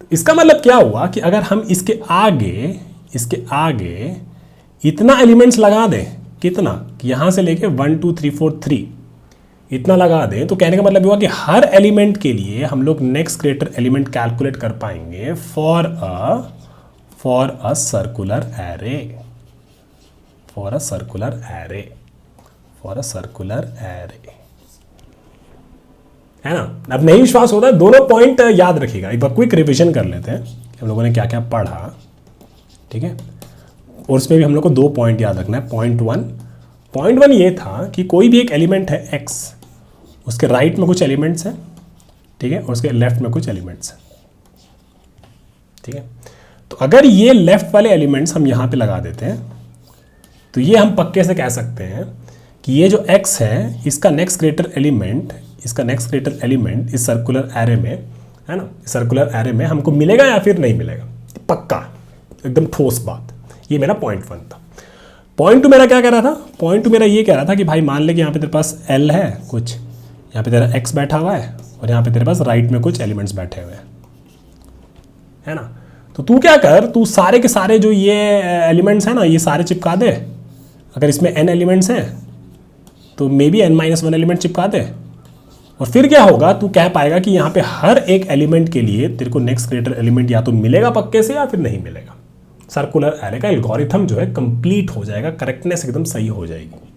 तो इसका मतलब क्या हुआ कि अगर हम इसके आगे इतना एलिमेंट्स लगा दें, कितना कि यहाँ से लेके 1 2 3 4 3 इतना लगा दें, तो कहने का मतलब हुआ कि हर एलिमेंट के लिए हम लोग नेक्स्ट ग्रेटर एलिमेंट कैलकुलेट कर पाएंगे for a circular array, for a circular array, है ना। अब नहीं विश्वास होता, दोनों पॉइंट याद रखिएगा, एक बार क्विक रिवीजन कर लेते हैं हम लोगों ने क्या क्या पढ़ा। ठीक है, और उसमें भी हम लोग को 2 पॉइंट याद रखना है। पॉइंट 1 ये था कि कोई भी एक एलिमेंट है x, उसके राइट में कुछ एलिमेंट्स हैं, ठीक है, और उसके लेफ्ट में कुछ एलिमेंट्स हैं। ठीक है, तो अगर ये लेफ्ट वाले एलिमेंट्स हम यहाँ पे लगा देते हैं तो ये हम पक्के से कह सकते हैं कि ये जो x है इसका नेक्स्ट ग्रेटर एलिमेंट इस सर्कुलर एरे में, है ना, सर्कुलर एरे में हमको मिलेगा या फिर नहीं मिलेगा, पक्का एकदम ठोस बात। ये मेरा पॉइंट 1 था। पॉइंट 2 मेरा क्या कह रहा था, पॉइंट 2 मेरा ये कह रहा था कि भाई मान ले कि यहाँ पे तेरे पास L है कुछ, यहाँ पे तेरा x बैठा हुआ है और यहाँ पे तेरे पास राइट में कुछ एलिमेंट्स बैठे हुए हैं, है ना। तो तू क्या कर, तू सारे के सारे जो ये एलिमेंट्स हैं ना ये सारे चिपका दे। अगर इसमें n एलिमेंट्स हैं तो मे बी n-1 एलिमेंट चिपका दे, और फिर क्या होगा, तू कह पाएगा कि यहाँ पे हर एक एलिमेंट के लिए तेरे को नेक्स्ट ग्रेटर एलिमेंट या तो मिलेगा पक्के से या फिर नहीं मिलेगा। सर्कुलर एरे का एल्गोरिथम जो है कंप्लीट हो जाएगा, करेक्टनेस एकदम सही हो जाएगी।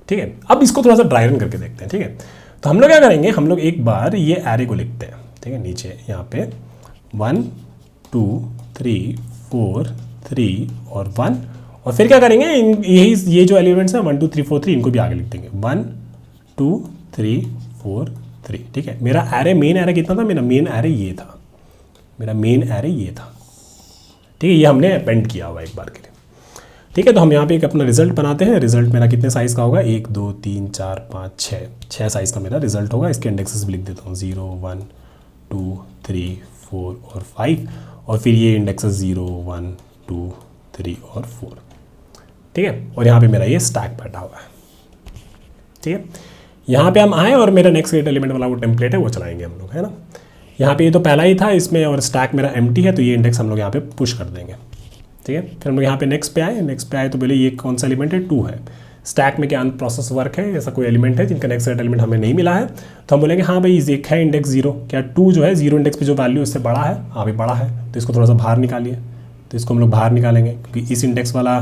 ठीक है, अब इसको थोड़ा सा ड्राई रन करके देखते हैं। ठीक है, तो हम लोग क्या करेंगे, हम लोग एक बार ये एरे को लिखते हैं। ठीक है, नीचे यहाँ पे 1 2 3 4 3 और 1, और फिर क्या करेंगे, ये जो एलिमेंट्स हैं 1 2 3 4 3 इनको भी आगे लिख देंगे 1 2 3 4 3। ठीक है, मेरा एरे मेन एरे कितना था, मेरा मेन एरे ये था, ठीक है, ये हमने अपेंड किया हुआ एक बार के लिए। ठीक है, तो हम यहाँ पे एक अपना रिजल्ट बनाते हैं। रिजल्ट मेरा कितने साइज़ का होगा, 1 2 3 4 5 6 साइज़ का मेरा रिजल्ट होगा। इसके इंडेक्सेस भी लिख देता हूँ 0 1 2 3 4 और 5, और फिर ये इंडेक्सेस 0 1 2 3 और 4। ठीक है, और यहाँ पे मेरा ये स्टैक बैठा हुआ है। ठीक है, यहाँ पे हम आए और मेरा नेक्स्ट ग्रेटर एलिमेंट वाला वो टेम्पलेट है वो चलाएंगे हम लोग, है ना। यहाँ पे ये तो पहला ही था इसमें, और स्टैक मेरा एम्प्टी है, तो ये इंडेक्स हम लोग यहाँ पे पुश कर देंगे। ठीक है, फिर हम लोग यहाँ पे नेक्स्ट पे आए तो बोले ये कौन सा एलिमेंट है, 2 है। स्टैक में क्या अनप्रोसेस वर्क है, ऐसा कोई एलिमेंट है जिनका नेक्स्ट एलिमेंट हमें नहीं मिला है, तो हम बोलेंगे हाँ भाई एक है इंडेक्स 0, क्या 2 जो है 0 इंडेक्स पे जो वैल्यू उससे बड़ा है, हाँ भाई बड़ा है, तो इसको थोड़ा सा बाहर निकालिए। तो इसको हम लोग बाहर निकालेंगे क्योंकि इस इंडेक्स वाला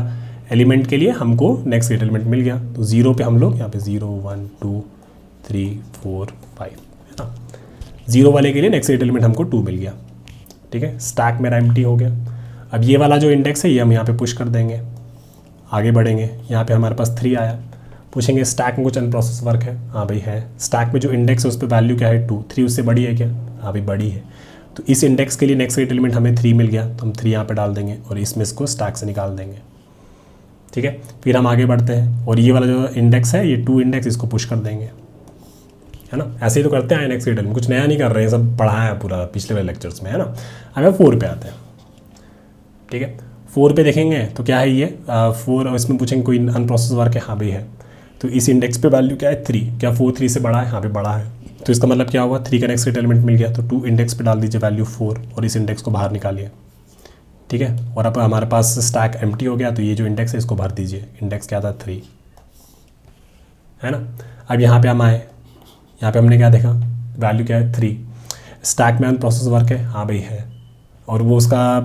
एलिमेंट के लिए हमको नेक्स्ट एलिमेंट मिल गया। तो 0 पे हम लोग यहाँ पे 0 1 2 3 4 5 है ना, 0 वाले के लिए नेक्स्ट एलिमेंट हमको 2 मिल गया। ठीक है, स्टैक मेरा एम्प्टी हो गया। अब ये वाला जो इंडेक्स है ये हम यहाँ पे पुश कर देंगे, आगे बढ़ेंगे। यहाँ पे हमारे पास 3 आया, पूछेंगे स्टैक में कुछ अनप्रोसेस वर्क है, हाँ भाई है। स्टैक में जो इंडेक्स है उस पर वैल्यू क्या है 2, 3 उससे बड़ी है क्या, हाँ भाई बड़ी है। तो इस इंडेक्स के लिए नेक्स्ट एलिमेंट हमें 3 मिल गया, तो हम 3 यहाँ पे डाल देंगे और इसमें इसको स्टैक से निकाल देंगे। ठीक है, फिर हम आगे बढ़ते हैं और ये वाला जो इंडेक्स है ये 2 इंडेक्स, इसको पुश कर देंगे, है ना। ऐसे ही तो करते हैं नेक्स्ट एलिमेंट, कुछ नया नहीं कर रहे हैं, सब पढ़ाया है पूरा पिछले वाले लेक्चर्स में, है ना। अब 4 पे आते हैं। ठीक है, 4 पे देखेंगे तो क्या है ये 4, और इसमें पूछेंगे कोई अनप्रोसेस वर्क है, हाँ भाई है। तो इस इंडेक्स पे वैल्यू क्या है 3, क्या 4 3 से बड़ा है, हाँ भाई बड़ा है। तो इसका मतलब क्या हुआ 3 का नेक्स्ट एलिमेंट मिल गया, तो 2 इंडेक्स पे डाल दीजिए वैल्यू 4 और इस इंडेक्स को बाहर निकालिए। ठीक है, और अब हमारे पास स्टैक एम्प्टी हो गया, तो ये जो इंडेक्स है इसको भर दीजिए। इंडेक्स क्या था 3, है ना। अब यहाँ पे हम आए, यहाँ पे हमने क्या देखा वैल्यू क्या है 3, स्टैक में अनप्रोसेस वर्क है, हाँ भाई है, और वो उसका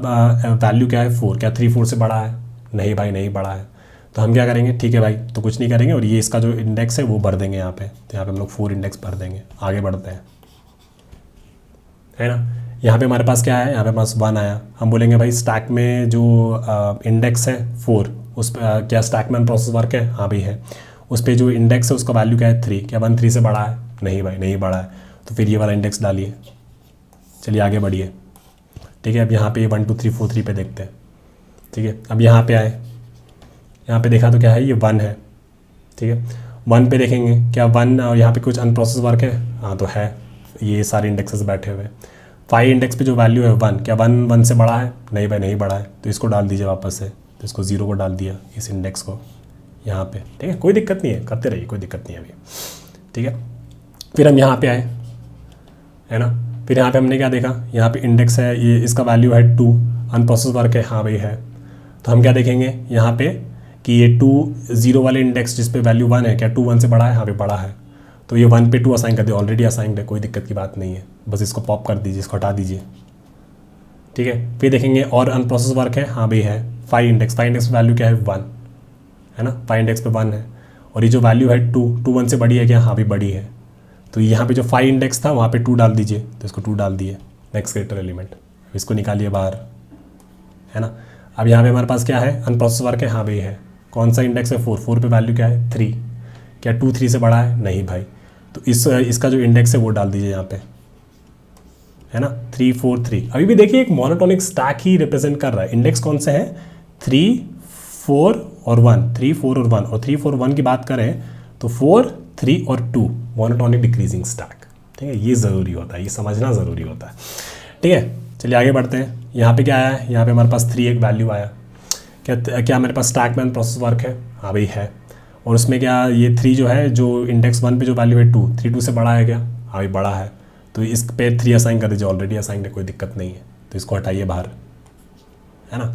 वैल्यू क्या है 4, क्या 3 4 से बड़ा है, नहीं भाई नहीं बड़ा है। तो हम क्या करेंगे, ठीक है भाई तो कुछ नहीं करेंगे और ये इसका जो इंडेक्स है वो भर देंगे यहाँ पे। तो यहाँ पे हम लोग 4 इंडेक्स भर देंगे, आगे बढ़ते हैं, है ना। यहाँ पे हमारे पास क्या है, यहाँ पे हमारे पास 1 आया, हम बोलेंगे भाई स्टैक में जो इंडेक्स है 4 उस पर क्या स्टैक में अनप्रोसेस वर्क है, हाँ भाई है। उस पर जो इंडेक्स है उसका वैल्यू क्या है 3, क्या 1 3 से बड़ा है, नहीं भाई नहीं बड़ा है। तो फिर ये वाला इंडेक्स डालिए, चलिए आगे बढ़िए। ठीक है, अब यहाँ पे 1 2 3 4 3 पे देखते हैं। ठीक है, अब यहाँ पे आए, यहाँ पे देखा तो क्या है ये 1 है। ठीक है, 1 पे देखेंगे क्या 1 और यहाँ पे कुछ अनप्रोसेस वर्क है, हाँ तो है, ये सारे इंडेक्सेस बैठे हुए। 5 इंडेक्स पे जो वैल्यू है 1, क्या 1 1 से बड़ा है, नहीं भाई नहीं बड़ा है। तो इसको डाल दीजिए वापस से, तो इसको 0 को डाल दिया इस इंडेक्स को यहाँ पे। ठीक है, कोई दिक्कत नहीं है, करते रहिए, कोई दिक्कत नहीं है अभी। ठीक है, फिर हम यहाँ पे आए, है ना। फिर यहाँ पे हमने क्या देखा, यहाँ पे इंडेक्स है ये, इसका वैल्यू है 2, अनप्रोसेस वर्क है, हाँ भाई है। तो हम क्या देखेंगे यहाँ पे कि ये 2 0 वाले इंडेक्स जिस पे वैल्यू 1 है, क्या 2 1 से बड़ा है, हाँ भाई बड़ा है। तो ये 1 पे 2 असाइन कर दिया, ऑलरेडी असाइंड है, कोई दिक्कत की बात नहीं है, बस इसको पॉप कर दीजिए, इसको हटा दीजिए। ठीक है, फिर देखेंगे और अनप्रोसेस वर्क है, हाँ भाई है। 5 इंडेक्स वैल्यू क्या है 1, है ना, 5 इंडेक्स पे 1 है। और ये जो वैल्यू है 2 1 से बड़ी है क्या, हाँ भाई बड़ी है। तो यहाँ पे जो 5 इंडेक्स था वहाँ पे 2 डाल दीजिए, तो इसको 2 डाल दिए नेक्स्ट क्रिएटर एलिमेंट, इसको निकालिए बाहर, है ना। अब यहाँ पे हमारे पास क्या है अनप्रोसेस वर्क है, हाँ भाई है। कौन सा इंडेक्स है 4 पे वैल्यू क्या है 3, क्या 2 3 से बड़ा है, नहीं भाई। तो इसका जो इंडेक्स है वो डाल दीजिए यहाँ पे, है ना, 3 4 3। अभी भी देखिए एक मोनोटोनिक स्टैक ही रिप्रेजेंट कर रहा है। इंडेक्स कौन से हैं 3 4 और 1, 3 4 और 1, और 3 4 1 की बात करें तो 4 3 और 2 मोनोटोनिक डिक्रीजिंग स्टैक। ठीक है, ये ज़रूरी होता है, ये समझना ज़रूरी होता है। ठीक है, चलिए आगे बढ़ते हैं। यहाँ पे क्या आया है, यहाँ पे हमारे पास 3 एक वैल्यू आया, क्या हमारे पास स्टैक में अनप्रोसेस वर्क है, हाँ भाई है। और उसमें क्या ये 3 जो है, जो इंडेक्स 1 पे जो वैल्यू है 2, 3 2 से बड़ा है क्या, हाँ भाई बड़ा है। तो इस पे 3 असाइन कर दीजिए, ऑलरेडी असाइन है, कोई दिक्कत नहीं है। तो इसको हटाइए बाहर, है ना,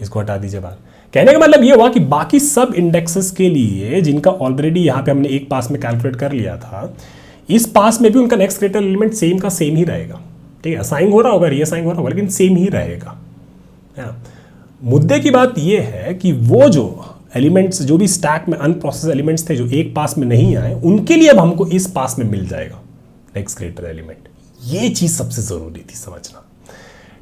इसको हटा दीजिए बाहर। कहने का मतलब ये हुआ कि बाकी सब इंडेक्सेस के लिए जिनका ऑलरेडी यहाँ पे हमने एक पास में कैलकुलेट कर लिया था, इस पास में भी उनका नेक्स्ट क्रिएटर एलिमेंट सेम का सेम ही रहेगा। ठीक है, असाइन हो रहा होगा, रीअसाइन हो रहा होगा, लेकिन सेम ही रहेगा, है ना। मुद्दे की बात ये है कि वो जो एलिमेंट्स जो भी स्टैक में अनप्रोसेस एलिमेंट्स थे जो एक पास में नहीं आए, उनके लिए अब हमको इस पास में मिल जाएगा नेक्स्ट क्रिएटर एलिमेंट। ये चीज़ सबसे ज़रूरी थी समझना।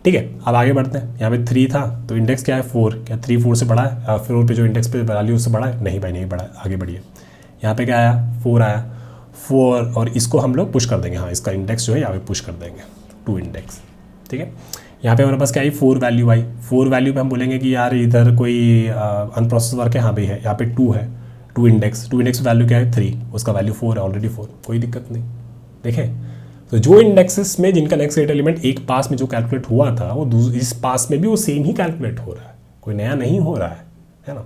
ठीक है, अब आगे बढ़ते हैं। यहाँ पे 3 था तो इंडेक्स क्या है 4, क्या 3 4 से बड़ा है, 4 पे जो इंडेक्स पे वैल्यू उससे बड़ा है, नहीं भाई नहीं बड़ा है। आगे बढ़िए, यहाँ पे क्या आया 4 आया, 4 और इसको हम लोग पुश कर देंगे, हाँ इसका इंडेक्स जो है यहाँ पे पुश कर देंगे 2 इंडेक्स। ठीक है, यहाँ पे हमारे पास क्या आई 4 वैल्यू आई। 4 वैल्यू पे हम बोलेंगे कि यार इधर कोई अनप्रोसेस वर्क है, हाँ भाई है। यहाँ पे 2 है, 2 इंडेक्स वैल्यू क्या है 3, उसका वैल्यू 4 है, ऑलरेडी 4, कोई दिक्कत नहीं। देखें तो जो इंडेक्सेस में जिनका नेक्स्ट क्रिएटर एलिमेंट एक पास में जो कैलकुलेट हुआ था वो इस पास में भी वो सेम ही कैलकुलेट हो रहा है, कोई नया नहीं हो रहा है ना।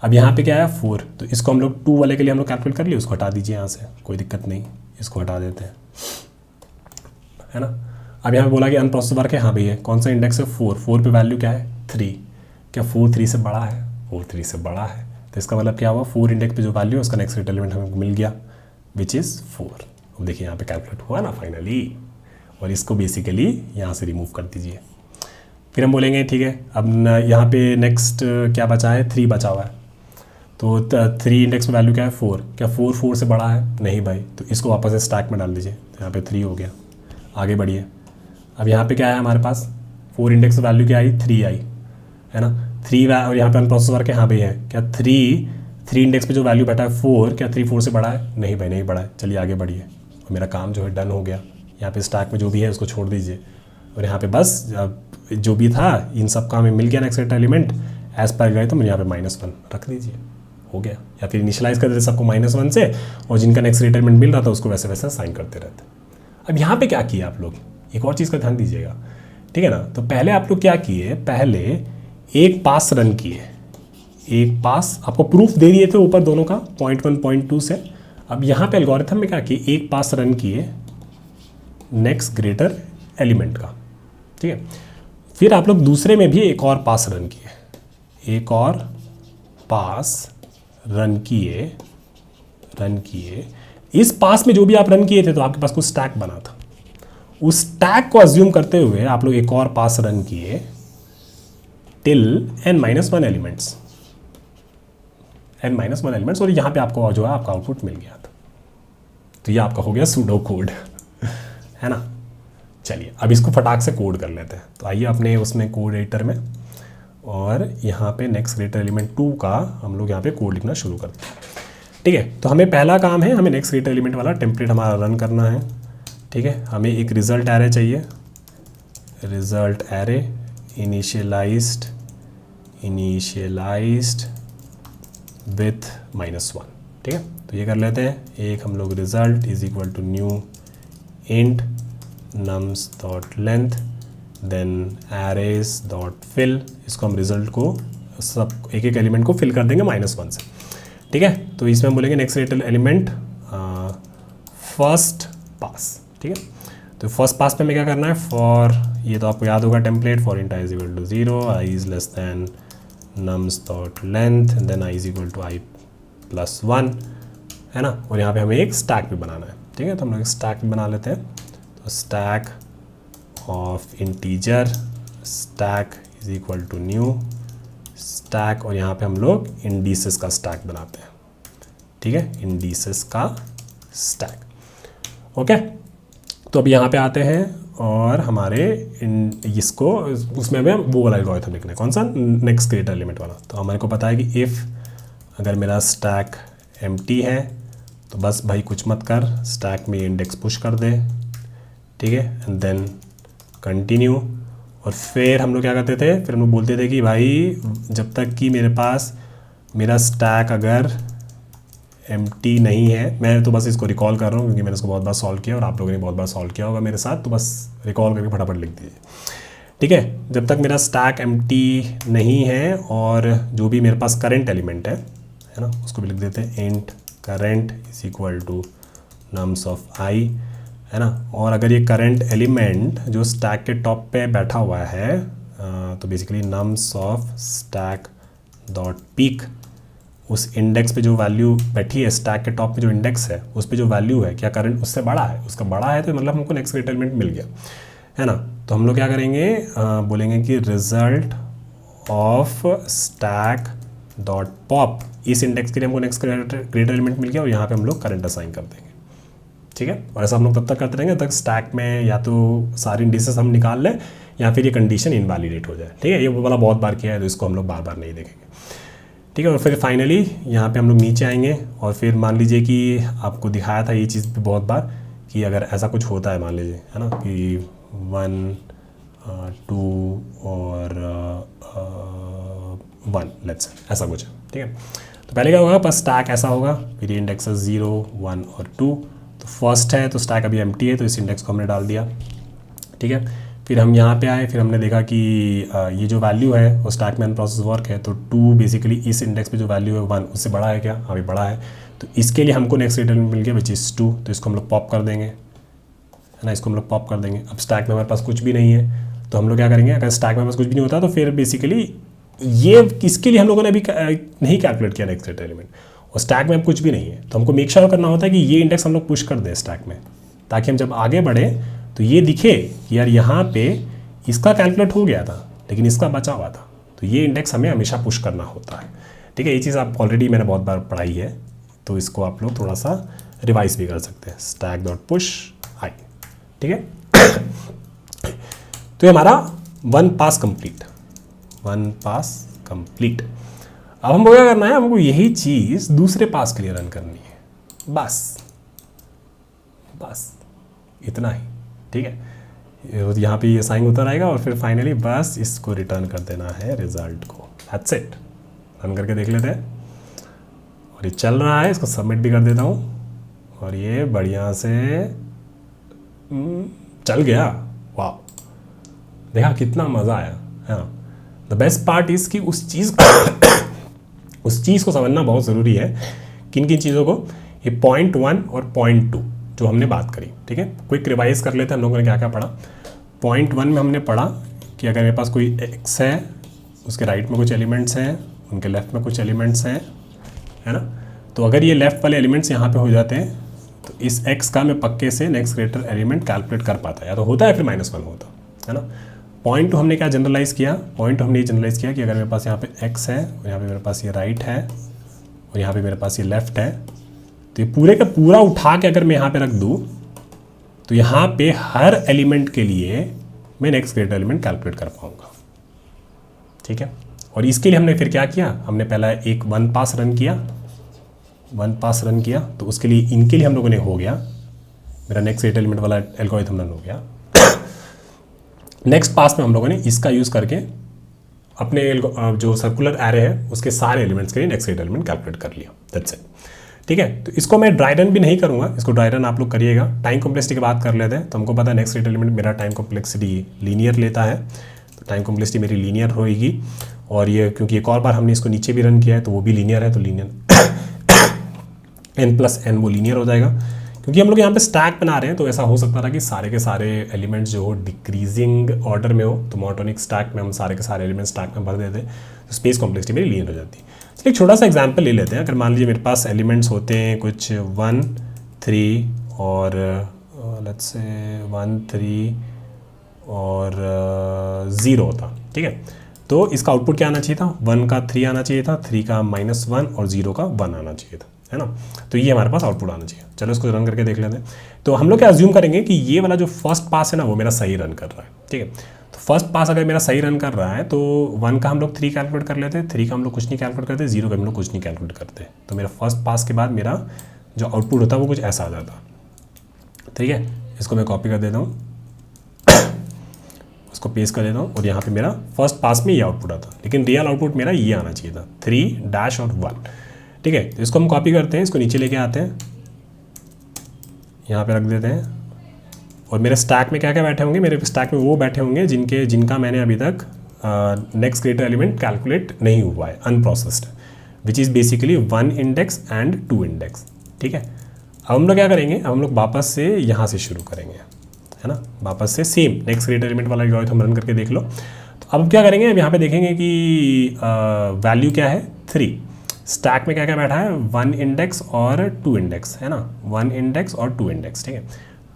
अब यहाँ पे क्या है 4, तो इसको हम लोग 2 वाले के लिए हम लोग कैलकुलेट कर लिए, उसको हटा दीजिए यहाँ से, कोई दिक्कत नहीं, इसको हटा देते हैं, है ना। अब यहाँ पे बोला कि अनप्रोसेस वर्क है, हाँ भैया कौन सा इंडेक्स है 4 पे वैल्यू क्या है 3, क्या 4 3 से बड़ा है, 4 3 से बड़ा है। तो इसका मतलब क्या हुआ, 4 इंडेक्स पे जो वैल्यू है उसका नेक्स्ट क्रिएटेड एलिमेंट हमें मिल गया विच इज़ 4। अब देखिए यहाँ पे कैलकुलेट हुआ ना फाइनली, और इसको बेसिकली यहाँ से रिमूव कर दीजिए। फिर हम बोलेंगे ठीक है, अब यहाँ पे नेक्स्ट क्या बचा है, 3 बचा हुआ है। तो 3 इंडेक्स में वैल्यू क्या है, 4। क्या 4 से बड़ा है, नहीं भाई, तो इसको वापस से स्टैक में डाल दीजिए। तो यहाँ पे 3 हो गया, आगे बढ़िए। अब यहाँ पे क्या है हमारे पास, 4 इंडेक्स वैल्यू क्या आई, 3 आई, है ना। 3 और यहाँ पे अनप्रोसेस वर्क है, हाँ भाई है। क्या 3 इंडेक्स पे जो वैल्यू बैठा है 4, क्या 3 4 से बड़ा है, नहीं भाई नहीं बड़ा है। चलिए आगे बढ़िए, और मेरा काम जो है डन हो गया। यहाँ पे स्टैक में जो भी है उसको छोड़ दीजिए, और यहाँ पे बस जो भी था इन सब का हमें मिल गया नेक्स्ट एलिमेंट एज पर गए, तो मुझे यहाँ पे -1 रख दीजिए, हो गया। या फिर इनिशियलाइज कर देते सबको -1 से, और जिनका नेक्स्ट रिटायरमेंट मिल रहा था उसको वैसे वैसे साइन करते रहते। अब यहाँ पे क्या किया आप लोग, एक और चीज़ का ध्यान दीजिएगा, ठीक है ना। तो पहले आप लोग क्या किए, पहले एक पास रन किए, एक पास आपको प्रूफ दे दिए थे ऊपर दोनों का 0.1 0.2 से। अब यहाँ पे एल्गोरिथम में क्या किए, एक पास रन किए नेक्स्ट ग्रेटर एलिमेंट का, ठीक है। फिर आप लोग दूसरे में भी एक और पास रन किए, एक और पास रन किए। इस पास में जो भी आप रन किए थे तो आपके पास कुछ स्टैक बना था, उस स्टैक को अज्यूम करते हुए आप लोग एक और पास रन किए till n-1 elements, n-1 elements, और यहाँ पे आपको जो है आपका आउटपुट मिल गया था। तो ये आपका हो गया सूडो कोड है ना। चलिए अब इसको फटाक से कोड कर लेते हैं। तो आइए अपने उसमें कोड एडिटर में, और यहाँ पे नेक्स्ट ग्रेटर एलिमेंट 2 का हम लोग यहाँ पे कोड लिखना शुरू करते हैं, ठीक है। तो हमें पहला काम है, हमें नेक्स्ट ग्रेटर एलिमेंट वाला टेम्पलेट हमारा रन करना है, ठीक है। हमें एक रिजल्ट एरे चाहिए, रिजल्ट एरे इनिशियलाइज्ड विथ -1, ठीक है। तो ये कर लेते हैं, एक हम लोग result is equal to new int nums dot length then arrays dot fill. इसको हम रिजल्ट को सब एक एक एलिमेंट को फिल कर देंगे -1 से, ठीक है। तो इसमें हम बोलेंगे next greater element first pass, ठीक है। तो फर्स्ट पास पे हमें क्या करना है, फॉर, ये तो आपको याद होगा template, for int i is equal to 0, i is less than nums dot length then i is equal to i plus 1, है ना। और यहाँ पे हमें एक स्टैक भी बनाना है, ठीक है। तो हम लोग एक स्टैक भी बना लेते हैं। तो stack of integer stack is equal to new stack, और यहाँ पे हम लोग इंडिसेस का स्टैक बनाते हैं, ठीक है, इंडिसेस का स्टैक, ओके। तो अब यहाँ पे आते हैं, और हमारे इसको उसमें हमें वो वाला एल्गोरिथम लिखना है, कौन सा, नेक्स्ट ग्रेटर एलिमेंट वाला। तो हमारे को पता है कि इफ़ अगर मेरा स्टैक एम्प्टी है तो बस भाई कुछ मत कर, स्टैक में इंडेक्स पुश कर दे, ठीक है, एंड देन कंटिन्यू। और फिर हम लोग क्या करते थे, फिर हम लोग बोलते थे कि भाई जब तक कि मेरे पास मेरा स्टैक अगर एम्प्टी नहीं है, मैं तो बस इसको रिकॉल कर रहा हूँ क्योंकि मैंने इसको बहुत बार सॉल्व किया और आप लोगों ने बहुत बार सॉल्व किया होगा मेरे साथ, तो बस रिकॉल करके फटाफट लिख दीजिए, ठीक है। जब तक मेरा स्टैक एम्प्टी नहीं है, और जो भी मेरे पास करंट एलिमेंट है ना, उसको भी लिख देते हैं int current is equal to nums of I, है ना। और अगर ये करंट एलिमेंट जो स्टैक के टॉप पे बैठा हुआ है, तो basically nums of stack dot peek, उस इंडेक्स पे जो वैल्यू बैठी है स्टैक के टॉप पे जो इंडेक्स है उस पे जो वैल्यू है, क्या करंट उससे बड़ा है, उसका बड़ा है, तो मतलब हमको नेक्स्ट ग्रेटर एलिमेंट मिल गया, है ना। तो हम लोग क्या करेंगे, बोलेंगे कि result of stack dot pop, इस इंडेक्स के लिए हमको नेक्स्ट ग्रेटर एलिमेंट मिल गया, और यहाँ पे हम लोग करंट असाइन कर देंगे, ठीक है। और ऐसा हम लोग तब तक करते रहेंगे तक स्टैक में या तो सारी इंडिसेस हम निकाल लें या फिर ये कंडीशन इनवैलिडेट हो जाए, ठीक है। ये वाला बहुत बार किया है तो इसको हम लोग बार बार नहीं देखेंगे, ठीक है। और फिर फाइनली यहाँ पे हम लोग नीचे आएंगे, और फिर मान लीजिए कि आपको दिखाया था ये चीज़ भी बहुत बार कि अगर ऐसा कुछ होता है, मान लीजिए, है ना, कि 1 2 और 1 लेट्स ऐसा कुछ है, ठीक है। तो पहले क्या होगा, बस स्टैक ऐसा होगा, फिर ये इंडेक्स 0 1 और 2, तो फर्स्ट है तो स्टैक अभी एम्प्टी है तो इस इंडेक्स को हमने डाल दिया, ठीक है। फिर हम यहाँ पे आए, फिर हमने देखा कि ये जो वैल्यू है वो स्टैक में अनप्रोसेस वर्क है, तो 2 बेसिकली इस इंडेक्स पे जो वैल्यू है 1 उससे बड़ा है क्या, हाँ भी बड़ा है, तो इसके लिए हमको नेक्स्ट ग्रेटर एलिमेंट मिल गया विच इज़ 2, तो इसको हम लोग पॉप कर देंगे, है ना, इसको हम लोग पॉप कर देंगे। अब स्टैक में हमारे पास कुछ भी नहीं है तो हम लोग क्या करेंगे, अगर स्टैक में हमारे पास कुछ भी नहीं होता तो फिर बेसिकली ये किसके लिए हम लोगों ने अभी नहीं कैलकुलेट किया नेक्स्ट क्रिएटर एलिमेंट, और स्टैक में अब कुछ भी नहीं है, तो हमको मेक श्योर करना होता है कि ये इंडेक्स हम लोग पुश कर दें स्टैक में, ताकि हम जब आगे बढ़े तो ये दिखे कि यार यहाँ पे इसका कैलकुलेट हो गया था लेकिन इसका बचा हुआ था, तो ये इंडेक्स हमें हमेशा पुश करना होता है। ठीक है, ये चीज़ आप ऑलरेडी मैंने बहुत बार पढ़ाई है, तो इसको आप लोग थोड़ा सा रिवाइज भी कर सकते हैं। स्टैक डॉट पुश आई, ठीक है। तो ये हमारा one pass complete, one pass complete. अब हमको क्या करना है, हमको यही चीज़ दूसरे पास के लिए रन करनी है, बस बस इतना ही। ठीक है, यहाँ पे ये साइन होता रहेगा और फिर फाइनली बस इसको रिटर्न कर देना है रिजल्ट को, दैट्स इट। रन करके देख लेते हैं, और ये चल रहा है, इसको सबमिट भी कर देता हूँ और ये बढ़िया से चल गया। वाह, देखा कितना मज़ा आया है ना। द बेस्ट पार्ट इज़ कि उस चीज़ को समझना बहुत ज़रूरी है, किन किन चीज़ों को, ये पॉइंट 1 और पॉइंट 2 जो हमने बात करी। ठीक है, क्विक रिवाइज कर लेते हैं हम लोगों ने क्या क्या पढ़ा। पॉइंट 1 में हमने पढ़ा कि अगर मेरे पास कोई एक्स है, उसके राइट में कुछ एलिमेंट्स हैं, उनके लेफ्ट में कुछ एलिमेंट्स हैं, है ना। तो अगर ये लेफ्ट वाले एलिमेंट्स यहाँ पे हो जाते हैं तो इस एक्स का मैं पक्के से नेक्स्ट ग्रेटर एलिमेंट कैलकुलेट कर पाता, या तो होता है फिर -1 होता है ना। पॉइंट 2 हमने क्या जनरलाइज़ किया, पॉइंट 2 हमने ये जनरलाइज़ किया कि अगर मेरे पास यहाँ पे एक्स है और यहाँ पे मेरे पास ये राइट है और यहाँ पे मेरे पास ये लेफ्ट है, तो ये पूरे का पूरा उठा के अगर मैं यहाँ पे रख दूँ तो यहाँ पे हर एलिमेंट के लिए मैं नेक्स्ट ग्रेटर एलिमेंट कैलकुलेट कर पाऊँगा। ठीक है, और इसके लिए हमने फिर क्या किया, हमने पहला एक वन पास रन किया, तो उसके लिए इनके लिए हम लोगों ने हो गया, मेरा नेक्स्ट ग्रेटर एलिमेंट वाला एल्गोरिथम रन हो गया। नेक्स्ट पास में हम लोगों ने इसका यूज़ करके अपने जो सर्कुलर एरे है उसके सारे एलिमेंट्स के लिए नेक्स्ट ग्रेटर एलिमेंट कैलकुलेट कर लिया, दैट्स इट। ठीक है, तो इसको मैं ड्राई रन भी नहीं करूँगा, इसको ड्राई रन आप लोग करिएगा। टाइम कॉम्प्लेक्सिटी की बात कर लेते हैं, तो हमको पता है नेक्स्ट ग्रेटर एलिमेंट मेरा टाइम कॉम्प्लेक्सिटी लीनियर लेता है, तो टाइम कॉम्प्लेक्सिटी मेरी लीनियर होगी, और ये क्योंकि एक और बार हमने इसको नीचे भी रन किया है तो वो भी लीनियर है, तो लीनियर n+n वो लीनियर हो जाएगा। क्योंकि हम लोग यहाँ पे स्टैक बना रहे हैं तो ऐसा हो सकता था कि सारे के सारे एलिमेंट्स जो हो डिक्रीजिंग ऑर्डर में हो, तो मोनोटोनिक स्टैक में हम सारे के सारे एलिमेंट्स स्टैक में भर देते, तो स्पेस कॉम्प्लेक्सिटी मेरी लीनियर हो जाती है। चलिए एक छोटा सा एग्जांपल ले लेते हैं। अगर मान लीजिए मेरे पास एलिमेंट्स होते हैं कुछ 1, 3 और लेट्स से 1, 3 और 0 होता। ठीक है, तो इसका आउटपुट क्या आना चाहिए था, 1 का 3 आना चाहिए था, 3 का -1 और 0 का 1 आना चाहिए था, है ना। तो ये हमारे पास आउटपुट आना चाहिए। चलो इसको रन करके देख लेते हैं। तो हम लोग क्या अज्यूम करेंगे कि ये वाला जो फर्स्ट पास है ना वो मेरा सही रन कर रहा है। ठीक है, तो फर्स्ट पास अगर मेरा सही रन कर रहा है तो 1 का हम लोग 3 कैलकुलेट कर लेते हैं, 3 का हम लोग कुछ नहीं कैलकुलेट करते, 0 का हम लोग कुछ नहीं कैलकुलेट करते। तो मेरा फर्स्ट पास के बाद मेरा जो आउटपुट होता है वो कुछ ऐसा आ जाता। ठीक है, इसको मैं कॉपी कर देता हूँ, इसको पेस्ट कर देता हूँ, और यहाँ पे मेरा फर्स्ट पास में ये आउटपुट आता, लेकिन रियल आउटपुट मेरा ये आना चाहिए था 3 और 1। ठीक है, तो इसको हम कॉपी करते हैं, इसको नीचे लेके आते हैं, यहाँ पे रख देते हैं, और मेरे स्टैक में क्या क्या बैठे होंगे, मेरे स्टैक में वो बैठे होंगे जिनका मैंने अभी तक नेक्स्ट ग्रेटर एलिमेंट कैलकुलेट नहीं हुआ है, unprocessed, which is basically 1 index and 2 index. ठीक है, अब हम लोग क्या करेंगे, अब हम लोग वापस से यहाँ से शुरू करेंगे, है ना, वापस से सेम नेक्स्ट ग्रेटर एलिमेंट वाला एल्गोरिथम रन करके देख लो। तो अब क्या करेंगे, अब यहाँ पे देखेंगे कि वैल्यू क्या है 3, स्टैक में क्या क्या बैठा है 1 इंडेक्स और 2 इंडेक्स, है ना, 1 इंडेक्स और 2 इंडेक्स। ठीक है,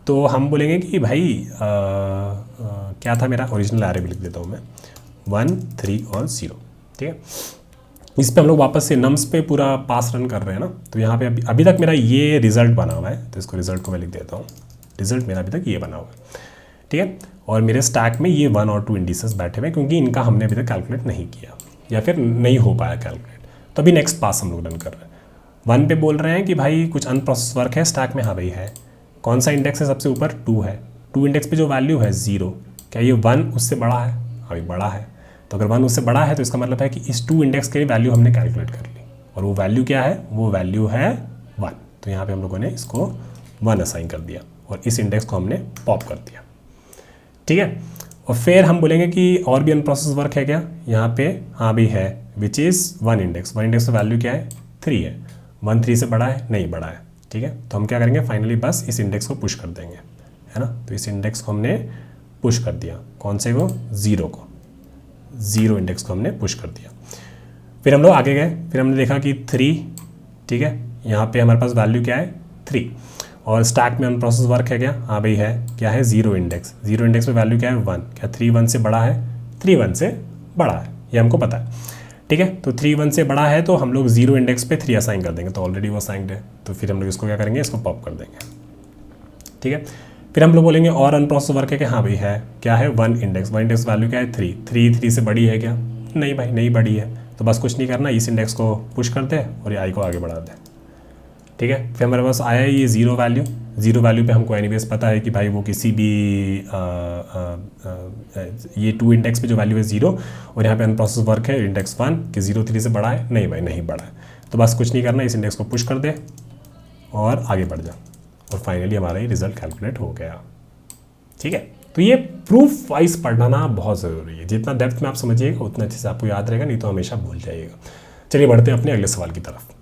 तो हम बोलेंगे कि भाई क्या था मेरा ओरिजिनल एरे भी लिख देता हूँ मैं, 1, 3 और 0। ठीक है, इस पे हम लोग वापस से नम्स पे पूरा पास रन कर रहे हैं ना, तो यहाँ पे अभी तक मेरा ये रिजल्ट बना हुआ है, तो इसको रिजल्ट को मैं लिख देता हूँ, रिजल्ट मेरा अभी तक ये बना हुआ है। ठीक है, और मेरे स्टैक में ये 1 और 2 इंडिसेस बैठे हुए, क्योंकि इनका हमने अभी तक कैलकुलेट नहीं किया या फिर नहीं हो पाया कैलकुलेट, तो अभी नेक्स्ट पास हम लोग रन कर रहे हैं। 1 पे बोल रहे हैं कि भाई कुछ अनप्रोसेस वर्क है स्टैक में, हाँ भाई है, कौन सा इंडेक्स है सबसे ऊपर 2 है, 2 इंडेक्स पे जो वैल्यू है 0, क्या ये 1 उससे बड़ा है, हाँ भाई बड़ा है, तो अगर 1 उससे बड़ा है तो इसका मतलब है कि इस 2 इंडेक्स के वैल्यू हमने कैलकुलेट कर ली, और वो वैल्यू क्या है, वो वैल्यू है 1, तो यहाँ पे हम लोगों ने इसको 1 असाइन कर दिया और इस इंडेक्स को हमने पॉप कर दिया। ठीक है, और फिर हम बोलेंगे कि और भी अनप्रोसेस वर्क है क्या, यहाँ पे हाँ भी है, विच इज़ 1 इंडेक्स, 1 इंडेक्स का वैल्यू क्या है 3 है, 1 3 से बड़ा है, नहीं बड़ा है। ठीक है, तो हम क्या करेंगे फाइनली बस इस इंडेक्स को पुश कर देंगे, है ना, तो इस इंडेक्स को हमने पुश कर दिया, कौन से को 0 को, 0 इंडेक्स को हमने पुश कर दिया। फिर हम लोग आगे गए, फिर हमने देखा कि 3, ठीक है, यहाँ पे हमारे पास वैल्यू क्या है 3, और स्टैक में हम प्रोसेस वर्क है क्या, हाँ भाई है, क्या है 0 इंडेक्स, 0 इंडेक्स में वैल्यू क्या है 1, क्या 3 1 से बड़ा है, 3 1 से बड़ा है, ये हमको पता है, ठीक है। तो 3 1 से बड़ा है तो हम लोग 0 इंडेक्स पे 3 असाइन कर देंगे, तो ऑलरेडी वो असाइंड है, तो फिर हम लोग इसको क्या करेंगे, इसको पॉप कर देंगे, ठीक है। फिर हम लोग बोलेंगे और अनप्रोसेस वर्क है कि हाँ भाई है, क्या है 1 इंडेक्स, 1 इंडेक्स वैल्यू क्या है 3, 3 से बड़ी है क्या, नहीं भाई नहीं बड़ी है, तो बस कुछ नहीं करना, इस इंडेक्स को पुश कर दे और ये आई को आगे बढ़ा दे, ठीक है। फिर हमारे पास आया ये 0 वैल्यू, 0 वैल्यू पे हमको एनीवेज पता है कि भाई वो किसी भी ये 2 इंडेक्स पे जो वैल्यू है 0, और यहाँ पे अनप्रोसेस वर्क है इंडेक्स 1 कि 0 3 से बड़ा है, नहीं भाई नहीं बड़ा है, तो बस कुछ नहीं करना, इस इंडेक्स को पुश कर दे और आगे बढ़ जा, और फाइनली हमारा ये रिजल्ट कैलकुलेट हो गया, ठीक है। तो ये प्रूफ वाइज पढ़ना ना बहुत ज़रूरी है, जितना डेप्थ में आप समझिएगा उतना अच्छे से आपको याद रहेगा, नहीं तो हमेशा भूल जाइएगा। चलिए बढ़ते हैं अपने अगले सवाल की तरफ।